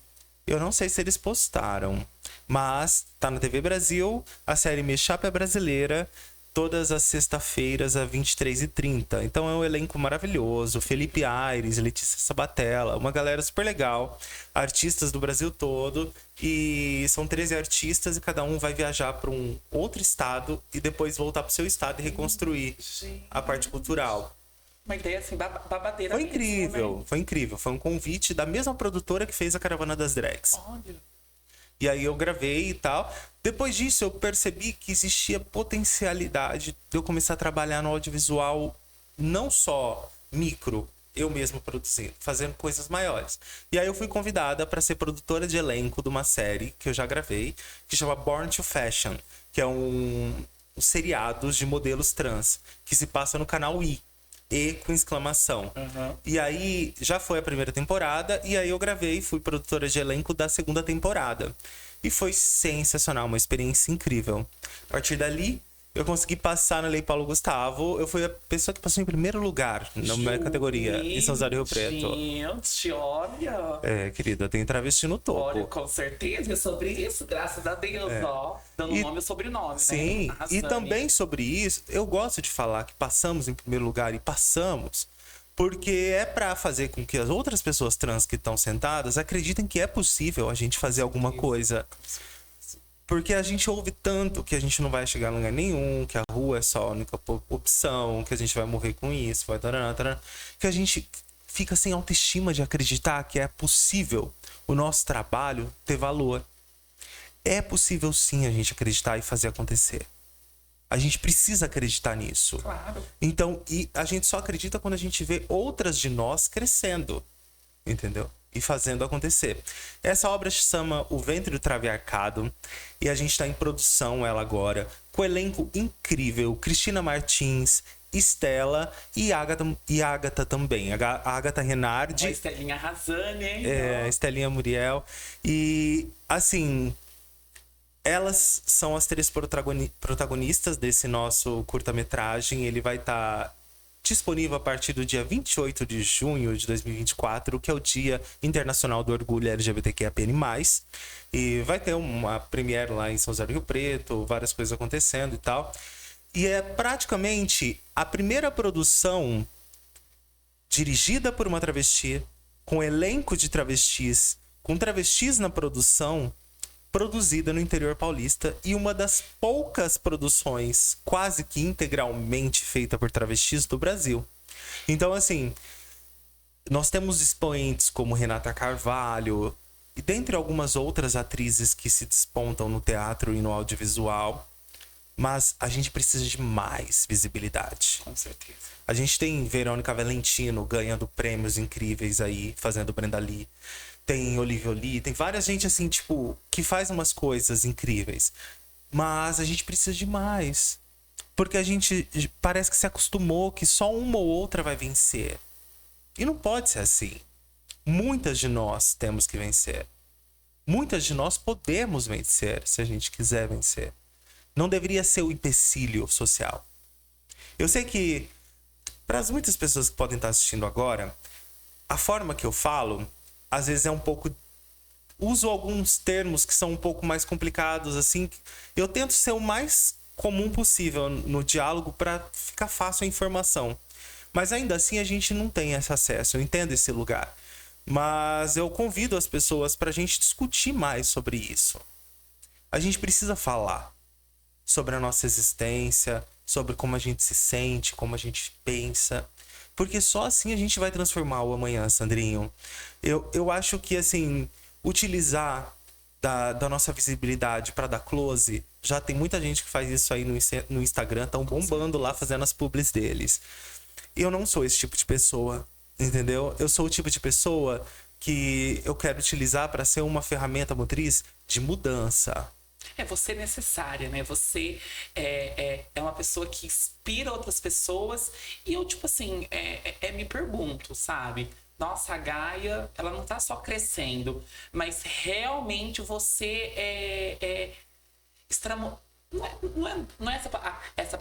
Eu não sei se eles postaram. Mas tá na TV Brasil. A série Mexapa é brasileira. Todas as sexta-feiras, às 23h30. Então é um elenco maravilhoso. Felipe Aires, Letícia Sabatella. Uma galera super legal. Artistas do Brasil todo. E são 13 artistas e cada um vai viajar para um outro estado. E depois voltar pro seu estado e reconstruir a parte cultural. Uma ideia assim, babadeira. Foi mesmo, incrível, né? foi incrível. Foi um convite da mesma produtora que fez a Caravana das Drags. Olha. E aí eu gravei e tal. Depois disso eu percebi que existia potencialidade de eu começar a trabalhar no audiovisual, não só micro, eu mesmo produzindo, fazendo coisas maiores. E aí eu fui convidada para ser produtora de elenco de uma série que eu já gravei, que chama Born to Fashion, que é um seriado de modelos trans, que se passa no canal E com exclamação. E aí já foi a primeira temporada. E aí eu gravei, fui produtora de elenco da segunda temporada. E foi sensacional, uma experiência incrível. A partir dali, eu consegui passar na Lei Paulo Gustavo. Eu fui a pessoa que passou em primeiro lugar na minha categoria, em São José do Rio Preto. Gente, olha. É, querida, tem travesti no topo. Olha, com certeza é sobre isso, graças a Deus, ó. Dando nome e sobrenome, Sim, né? e também sobre isso, eu gosto de falar que passamos em primeiro lugar e passamos porque é pra fazer com que as outras pessoas trans que estão sentadas acreditem que é possível a gente fazer alguma coisa. Porque a gente ouve tanto que a gente não vai chegar a lugar nenhum, que a rua é só a única opção, que a gente vai morrer com isso, vai tarará, que a gente fica sem autoestima de acreditar que é possível o nosso trabalho ter valor. É possível sim a gente acreditar e fazer acontecer. A gente precisa acreditar nisso. Claro. Então, e a gente só acredita quando a gente vê outras de nós crescendo, entendeu? E fazendo acontecer. Essa obra se chama O Ventre do Traviarcado e a gente está em produção ela agora, com elenco incrível, Cristina Martins, Estela e Agatha também. A Agatha Renardi. A Estelinha arrasando, hein? A Estelinha Muriel. E, assim, elas são as 3 protagonistas desse nosso curta-metragem. Ele vai estar disponível a partir do dia 28 de junho de 2024, que é o Dia Internacional do Orgulho LGBTQIAPN+. E vai ter uma premiere lá em São José do Rio Preto, várias coisas acontecendo e tal. E é praticamente a primeira produção dirigida por uma travesti, com elenco de travestis, com travestis na produção, produzida no interior paulista e uma das poucas produções quase que integralmente feita por travestis do Brasil. Então, assim, nós temos expoentes como Renata Carvalho, e dentre algumas outras atrizes que se despontam no teatro e no audiovisual. Mas a gente precisa de mais visibilidade. Com certeza. A gente tem Verônica Valentino ganhando prêmios incríveis aí, fazendo Brenda Lee. Tem Olivia Lee, tem várias gente assim, tipo, que faz umas coisas incríveis. Mas a gente precisa de mais. Porque a gente parece que se acostumou que só uma ou outra vai vencer. E não pode ser assim. Muitas de nós temos que vencer. Muitas de nós podemos vencer, se a gente quiser vencer. Não deveria ser o empecilho social. Eu sei que, para as muitas pessoas que podem estar assistindo agora, a forma que eu falo, às vezes é um pouco... Uso alguns termos que são um pouco mais complicados, assim. Eu tento ser o mais comum possível no diálogo para ficar fácil a informação. Mas ainda assim a gente não tem esse acesso, eu entendo esse lugar. Mas eu convido as pessoas para a gente discutir mais sobre isso. A gente precisa falar sobre a nossa existência, sobre como a gente se sente, como a gente pensa. Porque só assim a gente vai transformar o amanhã, Sandrinho. Eu acho que, assim, utilizar da nossa visibilidade para dar close, já tem muita gente que faz isso aí no Instagram, estão bombando lá fazendo as publis deles. Eu não sou esse tipo de pessoa, entendeu? Eu sou o tipo de pessoa que eu quero utilizar para ser uma ferramenta motriz de mudança. Você é necessária, né? Você é uma pessoa que inspira outras pessoas. E eu, tipo assim, me pergunto, sabe? Nossa, a Gaia, ela não tá só crescendo, mas realmente você não é essa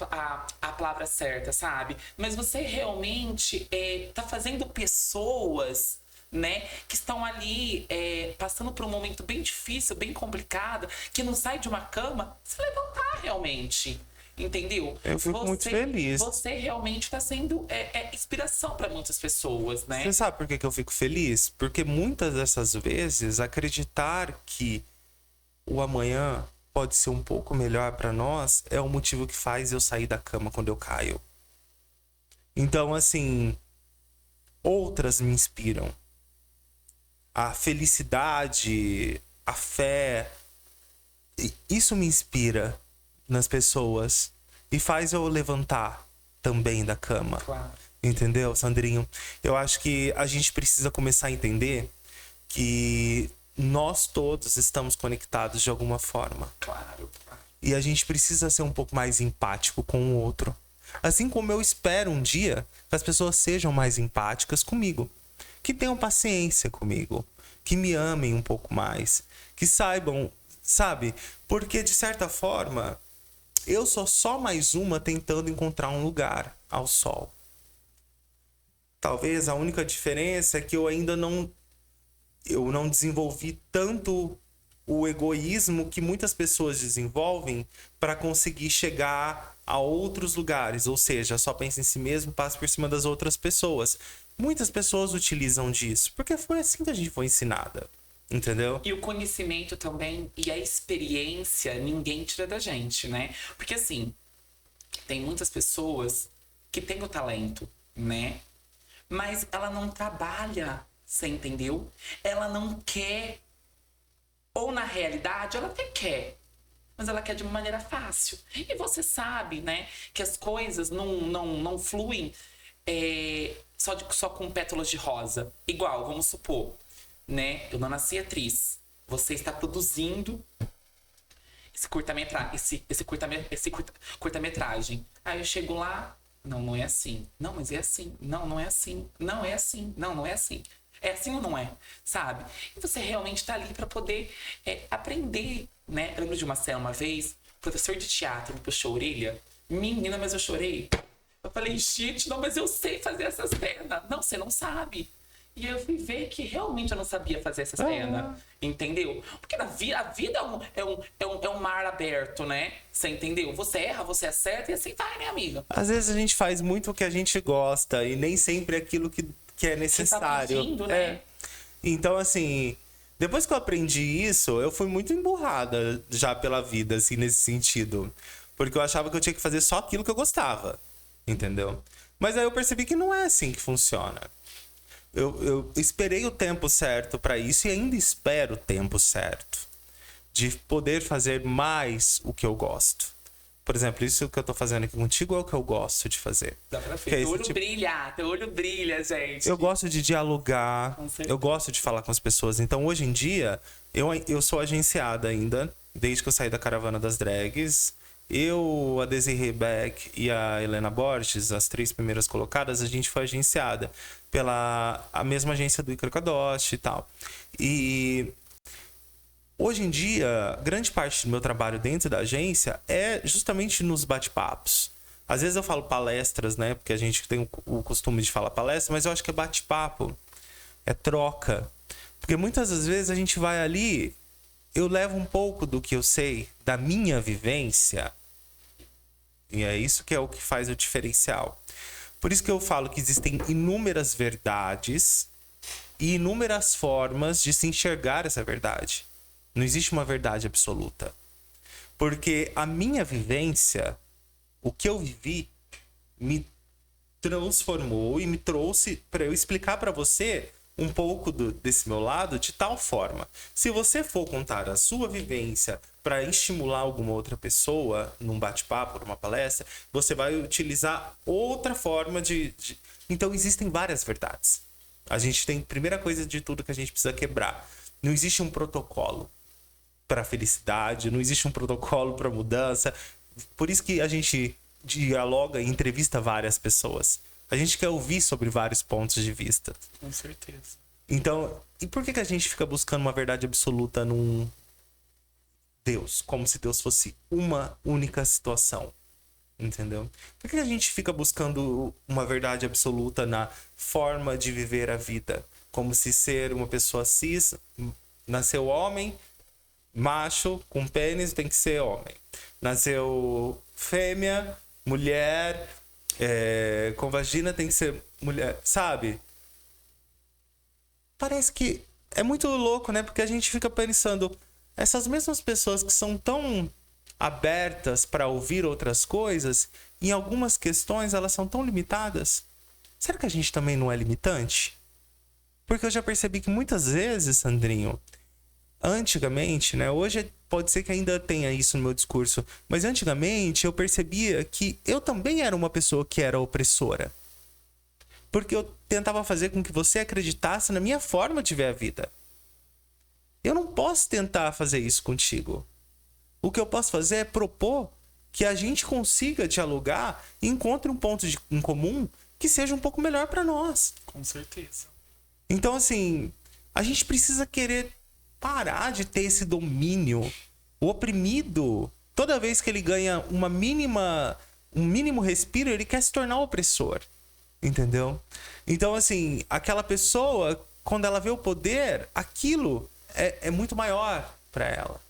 a palavra certa, sabe? Mas você realmente tá fazendo pessoas, né, que estão ali passando por um momento bem difícil, bem complicado, que não sai de uma cama, se levantar realmente. Entendeu? Eu fico muito feliz. Você realmente está sendo inspiração para muitas pessoas, né? Você sabe por que eu fico feliz? Porque muitas dessas vezes acreditar que o amanhã pode ser um pouco melhor para nós é o motivo que faz eu sair da cama quando eu caio. Então, assim, outras me inspiram. A felicidade, a fé, isso me inspira nas pessoas e faz eu levantar também da cama. Claro. Entendeu, Sandrinho? Eu acho que a gente precisa começar a entender que nós todos estamos conectados de alguma forma. Claro. E a gente precisa ser um pouco mais empático com o outro. Assim como eu espero um dia que as pessoas sejam mais empáticas comigo. Que tenham paciência comigo. Que me amem um pouco mais. Que saibam, sabe? Porque, de certa forma, eu sou só mais uma tentando encontrar um lugar ao sol. Talvez a única diferença é que eu ainda não desenvolvi tanto o egoísmo que muitas pessoas desenvolvem para conseguir chegar a outros lugares. Ou seja, só pensa em si mesmo, passa por cima das outras pessoas. Muitas pessoas utilizam disso, porque foi assim que a gente foi ensinada. Entendeu? E o conhecimento também e a experiência ninguém tira da gente, né? Porque assim, tem muitas pessoas que têm o talento, né? Mas ela não trabalha, você entendeu? Ela não quer. Ou na realidade, ela até quer, mas ela quer de uma maneira fácil. E você sabe, né? Que as coisas não fluem só com pétalas de rosa. Igual, vamos supor, né? Eu não nasci atriz. Você está produzindo esse curta-metragem. Aí eu chego lá, não é assim. Não, mas é assim. Não é assim. Não é assim. Não é assim. É assim ou não é? Sabe? E você realmente tá ali para poder aprender, né? Eu lembro de uma cena uma vez, o professor de teatro me puxou a orelha. Menina, mas eu chorei. Eu falei, gente, não, mas eu sei fazer essa cena. Não, você não sabe. E eu fui ver que realmente eu não sabia fazer essa cena. Entendeu? Porque a vida é um mar aberto, né? Você entendeu? Você erra, você acerta e assim vai, né, amiga? Às vezes a gente faz muito o que a gente gosta e nem sempre aquilo que é necessário. Tá pedindo, né? Então, assim, depois que eu aprendi isso, eu fui muito emburrada já pela vida, assim, nesse sentido. Porque eu achava que eu tinha que fazer só aquilo que eu gostava. Entendeu? Mas aí eu percebi que não é assim que funciona. eu esperei o tempo certo para isso e ainda espero o tempo certo de poder fazer mais o que eu gosto. Por exemplo, isso que eu tô fazendo aqui contigo é o que eu gosto de fazer. Dá pra Que ver. é Teu esse olho tipo- brilha, teu olho brilha, gente. Eu gosto de dialogar, Com certeza. eu gosto de falar com as pessoas. Então, hoje em dia, eu sou agenciada ainda, desde que eu saí da caravana das drags. Eu, a Desiree Beck e a Helena Borges, as 3 primeiras colocadas, a gente foi agenciada pela a mesma agência do Ícaro Kadoshi e tal. E hoje em dia, grande parte do meu trabalho dentro da agência é justamente nos bate-papos. Às vezes eu falo palestras, né? Porque a gente tem o costume de falar palestra, mas eu acho que é bate-papo, é troca. Porque muitas das vezes a gente vai ali, eu levo um pouco do que eu sei, da minha vivência, e é isso que é o que faz o diferencial. Por isso que eu falo que existem inúmeras verdades e inúmeras formas de se enxergar essa verdade. Não existe uma verdade absoluta. Porque a minha vivência, o que eu vivi, me transformou e me trouxe para eu explicar para você um pouco desse meu lado de tal forma. Se você for contar a sua vivência para estimular alguma outra pessoa num bate-papo, numa palestra, você vai utilizar outra forma Então existem várias verdades. A gente tem, primeira coisa de tudo que a gente precisa quebrar. Não existe um protocolo para felicidade, não existe um protocolo para mudança. Por isso que a gente dialoga e entrevista várias pessoas. A gente quer ouvir sobre vários pontos de vista. Com certeza. Então, e por que a gente fica buscando uma verdade absoluta num Deus? Como se Deus fosse uma única situação. Entendeu? Por que a gente fica buscando uma verdade absoluta na forma de viver a vida? Como se ser uma pessoa cis, nasceu homem, macho, com pênis, tem que ser homem. Nasceu fêmea, mulher, com vagina, tem que ser mulher. Sabe? Parece que é muito louco, né? Porque a gente fica pensando, essas mesmas pessoas que são tão abertas para ouvir outras coisas, em algumas questões elas são tão limitadas. Será que a gente também não é limitante? Porque eu já percebi que muitas vezes, Sandrinho, antigamente, né? Hoje pode ser que ainda tenha isso no meu discurso, mas antigamente eu percebia que eu também era uma pessoa que era opressora. Porque eu tentava fazer com que você acreditasse na minha forma de ver a vida. Eu não posso tentar fazer isso contigo. O que eu posso fazer é propor que a gente consiga dialogar e encontre um ponto em comum que seja um pouco melhor para nós. Com certeza. Então, assim, a gente precisa querer parar de ter esse domínio. O oprimido, toda vez que ele ganha um mínimo respiro, ele quer se tornar opressor. Entendeu? Então, assim, aquela pessoa, quando ela vê o poder, aquilo é muito maior para ela.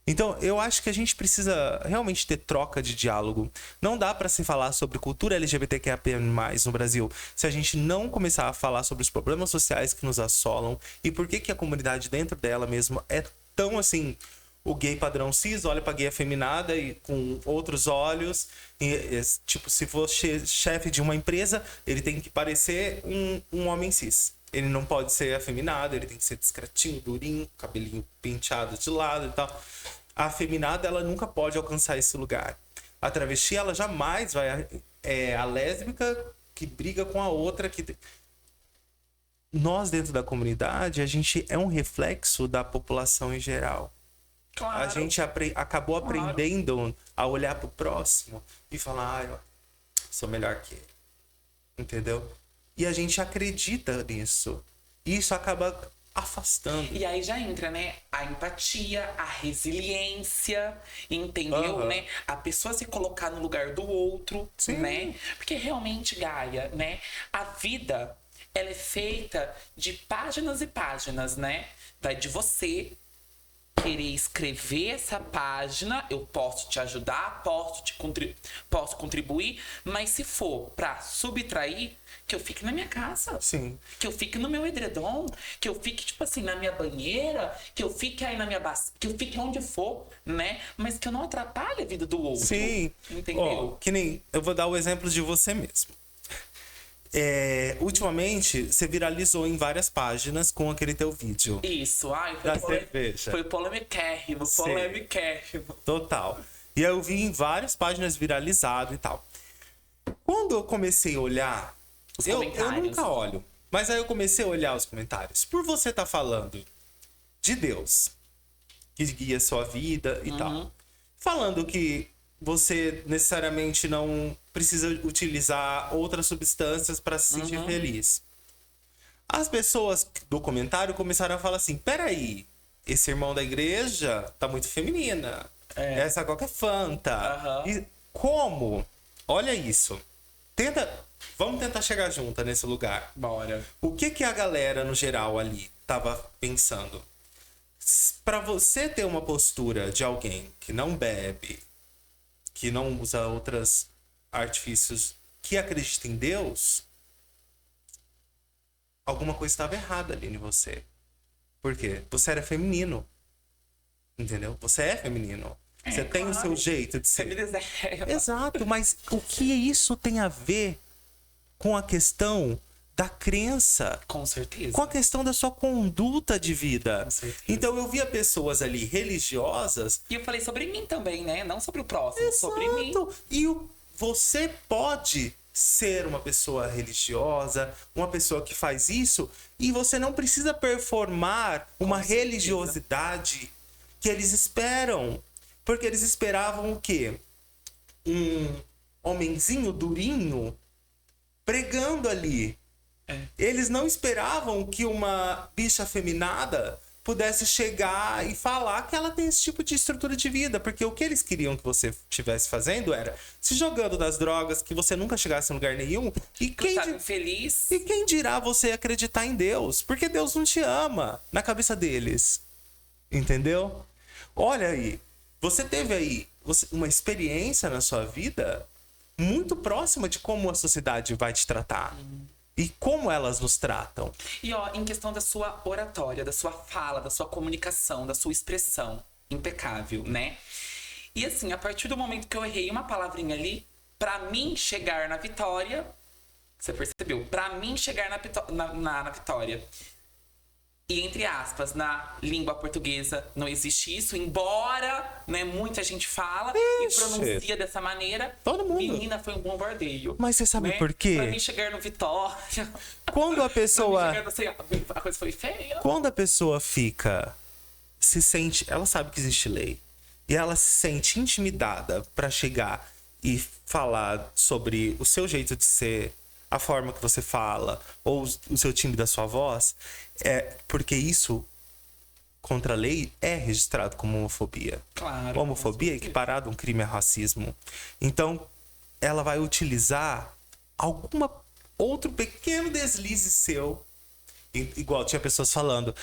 Então, eu acho que a gente precisa realmente ter troca de diálogo. Não dá para se falar sobre cultura LGBTQIA+ no Brasil se a gente não começar a falar sobre os problemas sociais que nos assolam e por que a comunidade dentro dela mesmo é tão assim. O gay padrão cis olha pra gay afeminada e com outros olhos. Tipo, se for chefe de uma empresa, ele tem que parecer um homem cis. Ele não pode ser afeminado, ele tem que ser discretinho, durinho, cabelinho penteado de lado e tal. A afeminada, ela nunca pode alcançar esse lugar. A travesti, ela jamais vai... É a lésbica que briga com a outra. Nós, dentro da comunidade, a gente é um reflexo da população em geral. Claro. A gente acabou aprendendo a olhar pro próximo e falar, eu sou melhor que ele. Entendeu? E a gente acredita nisso. E isso acaba afastando. E aí já entra, né? A empatia, a resiliência, entendeu, né? A pessoa se colocar no lugar do outro, Sim. né? Porque realmente, Gaia, né? A vida, ela é feita de páginas e páginas, né? Vai de você querer escrever essa página, eu posso te ajudar, posso contribuir, mas se for pra subtrair, que eu fique na minha casa. Sim. Que eu fique no meu edredom, que eu fique, tipo assim, na minha banheira, que eu fique aí na minha bacia, que eu fique onde for, né? Mas que eu não atrapalhe a vida do outro. Sim. Entendeu? Que nem... Eu vou dar o exemplo de você mesmo. Ultimamente, você viralizou em várias páginas com aquele teu vídeo. Isso, ai, Da cerveja. foi polemiquérrimo, Sei. polemiquérrimo. Total. E aí eu vi em várias páginas viralizado e tal. Quando eu comecei a olhar, Os eu comentários. nunca olho, mas aí eu comecei a olhar os comentários. Por você estar falando de Deus, que guia sua vida e tal. Falando que você necessariamente não precisa utilizar outras substâncias para se sentir feliz. As pessoas do comentário começaram a falar assim: peraí, esse irmão da igreja tá muito feminina. Essa coca é Fanta. E como? Olha isso. Vamos tentar chegar junto nesse lugar. Bora. O que a galera, no geral, ali tava pensando? Pra você ter uma postura de alguém que não bebe, que não usa outros artifícios, que acredita em Deus, alguma coisa estava errada ali em você. Por quê? Você era feminino. Entendeu? Você é feminino. Você tem o seu jeito de ser. Exato, mas o que isso tem a ver com a questão da crença? Com certeza. Com a questão da sua conduta de vida. Com certeza. Então eu via pessoas ali religiosas. E eu falei sobre mim também, né? Não sobre o próximo, sobre mim. E você pode ser uma pessoa religiosa, uma pessoa que faz isso, e você não precisa performar uma religiosidade que eles esperam. Porque eles esperavam o quê? Um homenzinho durinho pregando ali. Eles não esperavam que uma bicha afeminada pudesse chegar e falar que ela tem esse tipo de estrutura de vida. Porque o que eles queriam que você estivesse fazendo era se jogando nas drogas, que você nunca chegasse em lugar nenhum. E quem dirá você acreditar em Deus? Porque Deus não te ama na cabeça deles. Entendeu? Olha aí. Você teve aí uma experiência na sua vida muito próxima de como a sociedade vai te tratar. E como elas nos tratam. E ó, em questão da sua oratória, da sua fala, da sua comunicação, da sua expressão impecável, né? E assim, a partir do momento que eu errei uma palavrinha ali, pra mim chegar na vitória, você percebeu? Pra mim chegar na vitória. E entre aspas, na língua portuguesa não existe isso, embora, né, muita gente fala e pronuncia dessa maneira. Todo mundo. Menina, foi um bombardeio. Mas você sabe por quê? Pra mim chegar no Vitória. Quando a pessoa. A coisa foi feia. Quando a pessoa se sente. Ela sabe que existe lei. E ela se sente intimidada pra chegar e falar sobre o seu jeito de ser, a forma que você fala, ou o seu timbre da sua voz, porque isso, contra a lei, é registrado como homofobia. Claro. Homofobia é equiparado a um crime a racismo. Então, ela vai utilizar outro pequeno deslize seu. Igual tinha pessoas falando: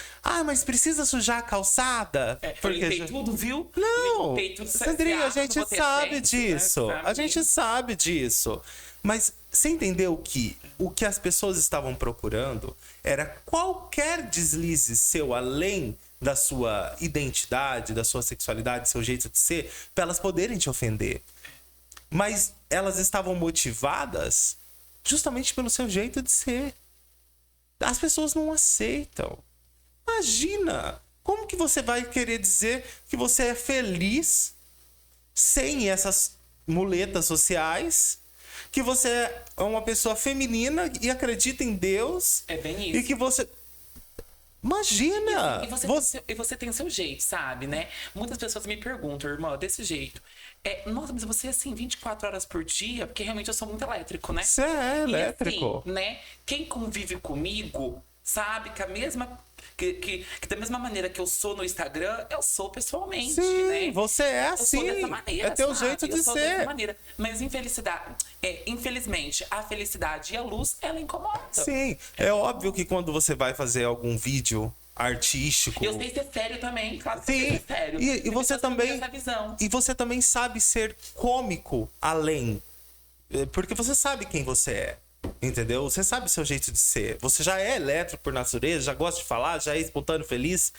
mas precisa sujar a calçada? Porque limpei tudo, viu? Não, Tudo, Sandrinha, a gente sabe disso. Né? A gente sabe disso. Mas você entendeu que o que as pessoas estavam procurando era qualquer deslize seu além da sua identidade, da sua sexualidade, do seu jeito de ser, para elas poderem te ofender. Mas elas estavam motivadas justamente pelo seu jeito de ser. As pessoas não aceitam. Imagina! Como que você vai querer dizer que você é feliz sem essas muletas sociais? Que você é uma pessoa feminina e acredita em Deus? É bem isso. E que você... Imagina! E você tem o seu jeito, sabe, né? Muitas pessoas me perguntam, irmã, desse jeito. Nossa, mas você é assim 24 horas por dia? Porque realmente eu sou muito elétrico, né? Você é elétrico. E assim, né? Quem convive comigo sabe que a mesma... Que da mesma maneira que eu sou no Instagram, eu sou pessoalmente, sim, né? Você é assim. Eu sou dessa maneira, é teu sabe? jeito de eu sou ser. dessa maneira. Mas infelizmente, a felicidade e a luz, ela incomoda. Sim, é óbvio que quando você vai fazer algum vídeo artístico... Eu sei ser sério também, claro que sim, eu sei ser sério. E você também... Essa visão. E você também sabe ser cômico além. Porque você sabe quem você é. Entendeu? Você sabe o seu jeito de ser. Você já é elétrico por natureza, já gosta de falar, já é espontâneo, feliz.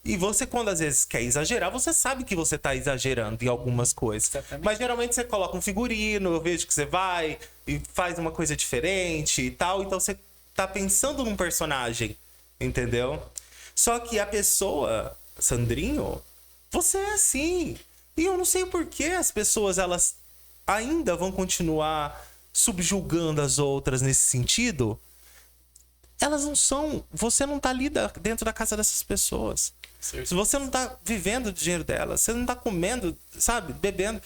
E você, quando às vezes quer exagerar, você sabe que você tá exagerando em algumas coisas. Exatamente. Mas geralmente você coloca um figurino, eu vejo que você vai e faz uma coisa diferente e tal. Então você tá pensando num personagem, entendeu? Só que a pessoa, Sandrinho, você é assim. E eu não sei por que as pessoas, elas ainda vão continuar subjugando as outras nesse sentido. Elas não são... Você não tá ali dentro da casa dessas pessoas. Se você não tá vivendo do dinheiro delas, você não tá comendo, sabe, bebendo.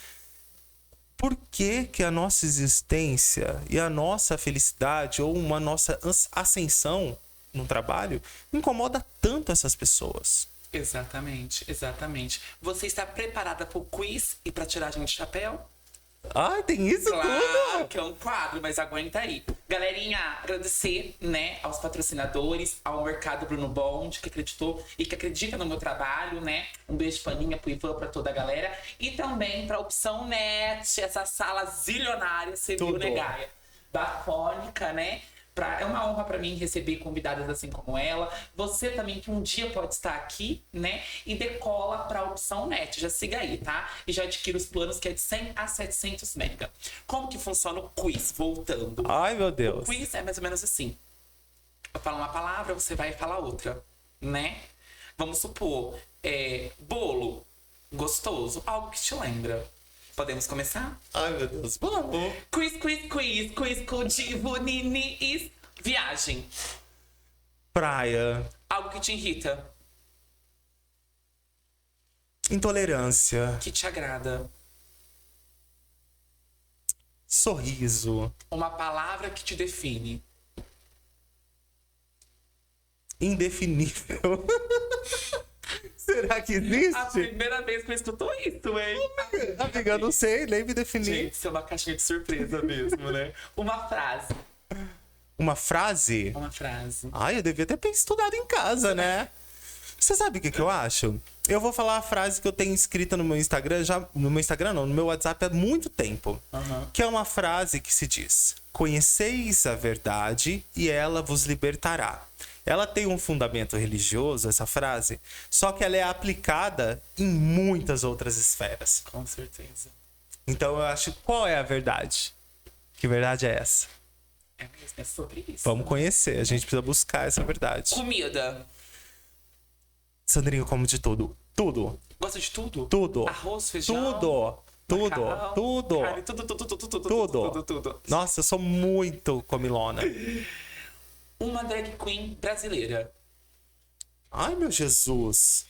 Por que que a nossa existência e a nossa felicidade ou uma nossa ascensão no trabalho incomoda tanto essas pessoas? Exatamente, exatamente. Você está preparada para o quiz e para tirar a gente de chapéu? Ai, tem isso Claro tudo? que é um quadro, mas aguenta aí. Galerinha, agradecer, né, aos patrocinadores, ao Mercado Bruno Bond, que acreditou e que acredita no meu trabalho, né? Um beijo paninha pro Ivan, pra toda a galera. E também pra Opção Net, essa sala zilionária, você viu, né, Gaia? Bafônica, né? É uma honra pra mim receber convidadas assim como ela. Você também que um dia pode estar aqui, né? E decola pra Opção Net. Já siga aí, tá? E já adquira os planos que é de 100 a 700 mega. Como que funciona o quiz? Voltando. Ai, meu Deus. O quiz é mais ou menos assim. Eu falo uma palavra, você vai falar outra, né? Vamos supor, bolo, gostoso, algo que te lembra. Podemos começar? Ai, meu Deus. Vamos. Quiz com Divo Ninis. Viagem. Praia. Algo que te irrita, Intolerância. que te agrada. Sorriso. Uma palavra que te define. Indefinível. Será que existe? A primeira vez que eu escuto isso, hein? Amiga, eu não sei, nem me definir. Gente, isso é uma caixinha de surpresa mesmo, né? Uma frase. Uma frase? Uma frase. Ai, eu devia ter estudado em casa, né? Você sabe o que eu acho? Eu vou falar a frase que eu tenho escrita no meu Instagram, no meu WhatsApp há muito tempo. Que é uma frase que se diz: conheceis a verdade e ela vos libertará. Ela tem um fundamento religioso, essa frase, só que ela é aplicada em muitas outras esferas. Com certeza. Então eu acho, qual é a verdade? Que verdade é essa? É mesmo, é sobre isso. Vamos conhecer, a gente precisa buscar essa verdade. Comida. Sandrinho, eu como de tudo. Tudo. Gosta de tudo? Tudo. Arroz, feijão. Tudo. Macarrão, Tudo. carne, tudo. Nossa, eu sou muito comilona. Uma drag queen brasileira. Ai, meu Jesus.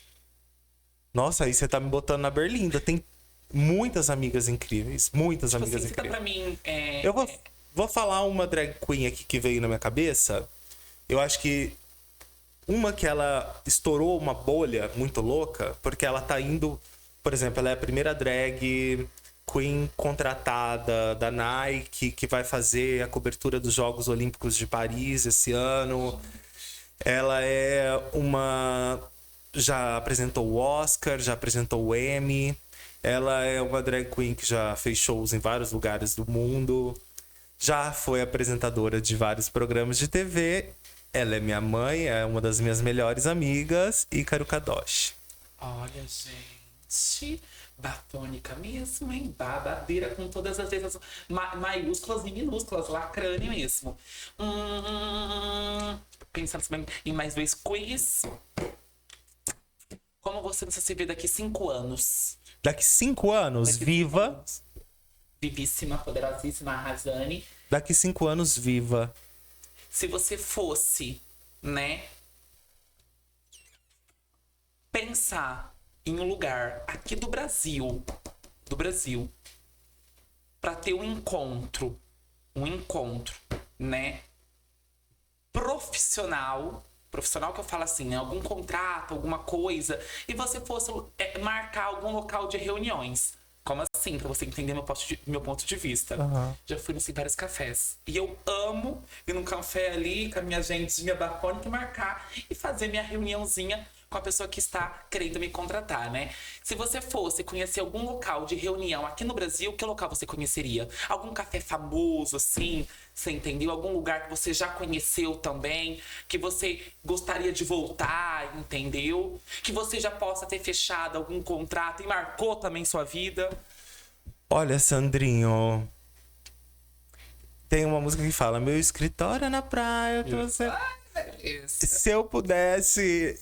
Nossa, aí você tá me botando na berlinda. Tem muitas amigas incríveis. Muitas Tipo amigas assim, cita incríveis. pra mim. Eu vou falar uma drag queen aqui que veio na minha cabeça. Eu acho que uma que ela estourou uma bolha muito louca, porque ela tá indo... Por exemplo, ela é a primeira drag queen contratada da Nike, que vai fazer a cobertura dos Jogos Olímpicos de Paris esse ano. Ela é uma... Já apresentou o Oscar, já apresentou o Emmy. Ela é uma drag queen que já fez shows em vários lugares do mundo. Já foi apresentadora de vários programas de TV. Ela é minha mãe, é uma das minhas melhores amigas, Ícaro Kadoshi. Olha, gente. Bafônica mesmo, hein? Babadeira com todas as letras maiúsculas e minúsculas. Lacrane mesmo. Pensando em mais dois quiz. Como você se vê daqui 5 anos? Daqui 5 anos, viva. Vivíssima, poderosíssima, arrasane. Daqui 5 anos, viva. Se você fosse, né, pensar em um lugar aqui do Brasil, para ter um encontro, né, profissional que eu falo assim, né, algum contrato, alguma coisa, e você fosse marcar algum local de reuniões. Como assim? Pra você entender meu ponto de vista. Já fui em vários cafés. E eu amo ir num café ali com a minha agendinha bafônica e marcar e fazer minha reuniãozinha com a pessoa que está querendo me contratar, né? Se você fosse conhecer algum local de reunião aqui no Brasil, que local você conheceria? Algum café famoso, assim, Você entendeu? Algum lugar que você já conheceu também, que você gostaria de voltar, entendeu? Que você já possa ter fechado algum contrato e marcou também sua vida. Olha, Sandrinho, tem uma música que fala: meu escritório é na praia, que você... Se eu pudesse...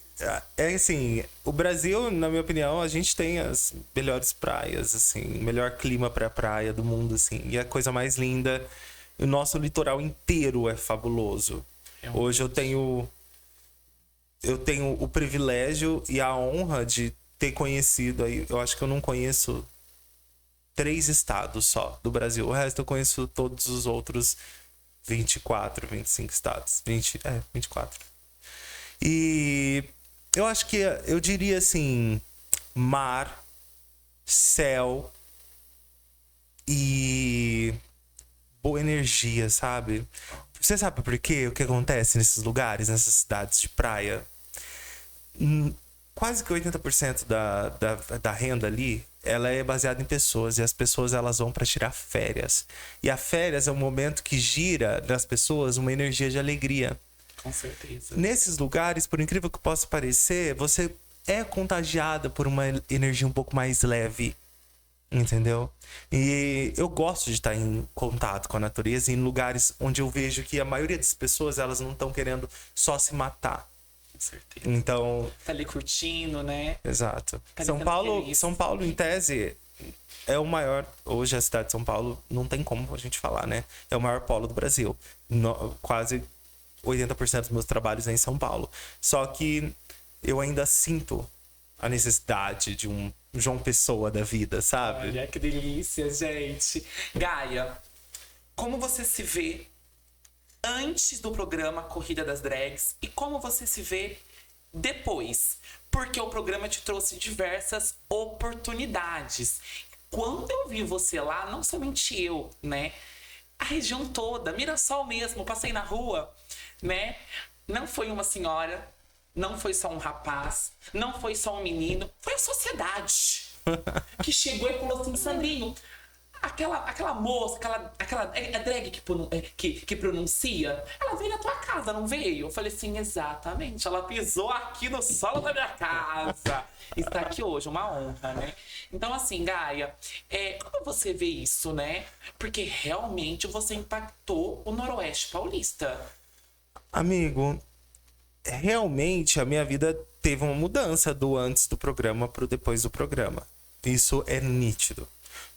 É assim, o Brasil, na minha opinião, a gente tem as melhores praias, assim, o melhor clima pra praia do mundo, assim. E a coisa mais linda, o nosso litoral inteiro é fabuloso. Hoje eu tenho o privilégio e a honra de ter conhecido aí, eu acho que eu não conheço 3 estados só do Brasil. O resto eu conheço todos os outros 24, 25 estados. 24. E eu acho que eu diria assim: mar, céu e boa energia, sabe? Você sabe por quê? O que acontece nesses lugares, nessas cidades de praia? Quase que 80% da renda ali, ela é baseada em pessoas. E as pessoas, elas vão para tirar férias. E a férias é um momento que gira das pessoas uma energia de alegria. Com certeza. Nesses lugares, por incrível que possa parecer, você é contagiada por uma energia um pouco mais leve. Entendeu? E eu gosto de estar em contato com a natureza, em lugares onde eu vejo que a maioria das pessoas, elas não estão querendo só se matar. Com certeza. Então, Tá ali curtindo, né? exato. Tá São ficando Paulo, feliz. São Paulo, em tese, é o maior. Hoje a cidade de São Paulo não tem como a gente falar, né? É o maior polo do Brasil. Quase 80% dos meus trabalhos é em São Paulo. Só que eu ainda sinto a necessidade de um João Pessoa da vida, sabe? Olha que delícia, gente. Gaia, como você se vê antes do programa Corrida das Drags e como você se vê depois? Porque o programa te trouxe diversas oportunidades. Quando eu vi você lá, não somente eu, né? A região toda, Mirassol mesmo, passei na rua, né? Não foi uma senhora, não foi só um rapaz, não foi só um menino, foi a sociedade que chegou e falou assim: Sandrinho, aquela moça, aquela drag que pronuncia, ela veio na tua casa, não veio? Eu falei assim: exatamente, ela pisou aqui no solo da minha casa. Está aqui hoje, uma honra, né? Então, assim, Gaia, como você vê isso, né? Porque realmente você impactou o Noroeste Paulista. Amigo, realmente a minha vida teve uma mudança do antes do programa pro depois do programa. Isso é nítido.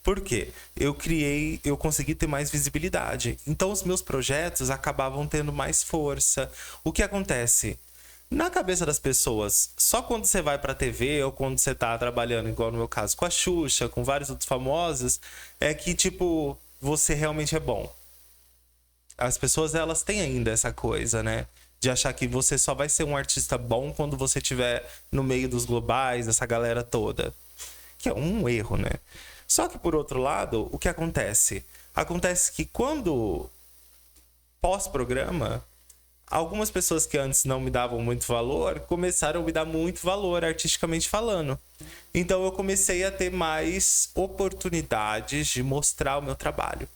Por quê? Eu consegui ter mais visibilidade. Então os meus projetos acabavam tendo mais força. O que acontece? Na cabeça das pessoas, só quando você vai pra TV ou quando você tá trabalhando, igual no meu caso, com a Xuxa, com vários outros famosos, é que, tipo, você realmente é bom. As pessoas, elas têm ainda essa coisa, né? De achar que você só vai ser um artista bom quando você estiver no meio dos globais, essa galera toda. Que é um erro, né? Só que, por outro lado, o que acontece? Acontece que quando, pós-programa, algumas pessoas que antes não me davam muito valor começaram a me dar muito valor, artisticamente falando. Então, eu comecei a ter mais oportunidades de mostrar o meu trabalho.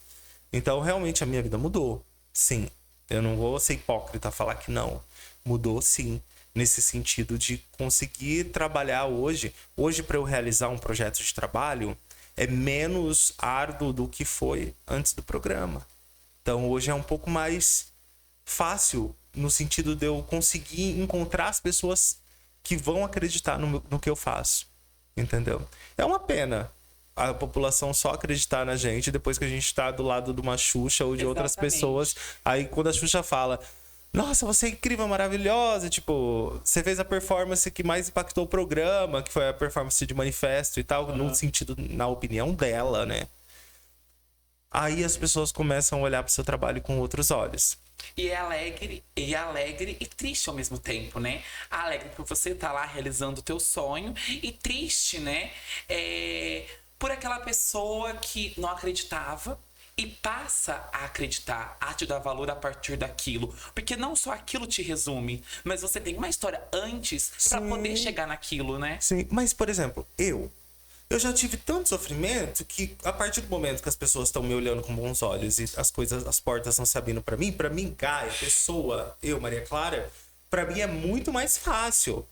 Então, realmente, a minha vida mudou. Sim. Eu não vou ser hipócrita falar que não. Mudou, sim. Nesse sentido de conseguir trabalhar hoje. Hoje, para eu realizar um projeto de trabalho, é menos árduo do que foi antes do programa. Então, hoje é um pouco mais fácil, no sentido de eu conseguir encontrar as pessoas que vão acreditar no que eu faço. Entendeu? É uma pena a população só acreditar na gente depois que a gente tá do lado de uma Xuxa ou de outras pessoas. Aí quando a Xuxa fala: nossa, você é incrível, maravilhosa, tipo, você fez a performance que mais impactou o programa, que foi a performance de Manifesto e tal, no sentido, na opinião dela, né? Aí as pessoas começam a olhar pro seu trabalho com outros olhos. E é alegre e triste ao mesmo tempo, né? Alegre por você estar lá realizando o teu sonho e triste, né? Por aquela pessoa que não acreditava e passa a acreditar, a te dar valor a partir daquilo. Porque não só aquilo te resume, mas você tem uma história antes pra poder chegar naquilo, né? Sim, mas, por exemplo, Eu já tive tanto sofrimento que a partir do momento que as pessoas estão me olhando com bons olhos e as portas estão se abrindo pra mim, Gaia, pessoa, eu, Maria Clara, pra mim é muito mais fácil.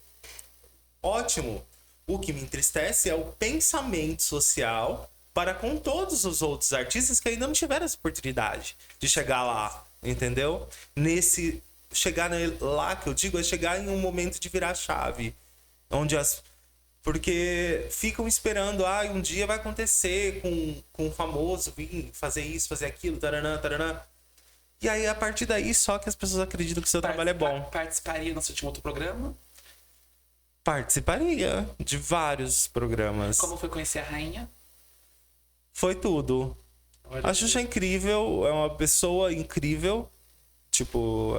Ótimo. O que me entristece é o pensamento social para com todos os outros artistas que ainda não tiveram essa oportunidade de chegar lá, entendeu? Chegar lá que eu digo é chegar em um momento de virar chave, onde porque ficam esperando, um dia vai acontecer com um famoso vir fazer isso, fazer aquilo, taranã, taranã. E aí, a partir daí, só que as pessoas acreditam que o seu trabalho é bom. Participaria no seu último outro programa? Participaria de vários programas. Como foi conhecer a rainha? Foi tudo. A Xuxa é incrível, é uma pessoa incrível. Tipo,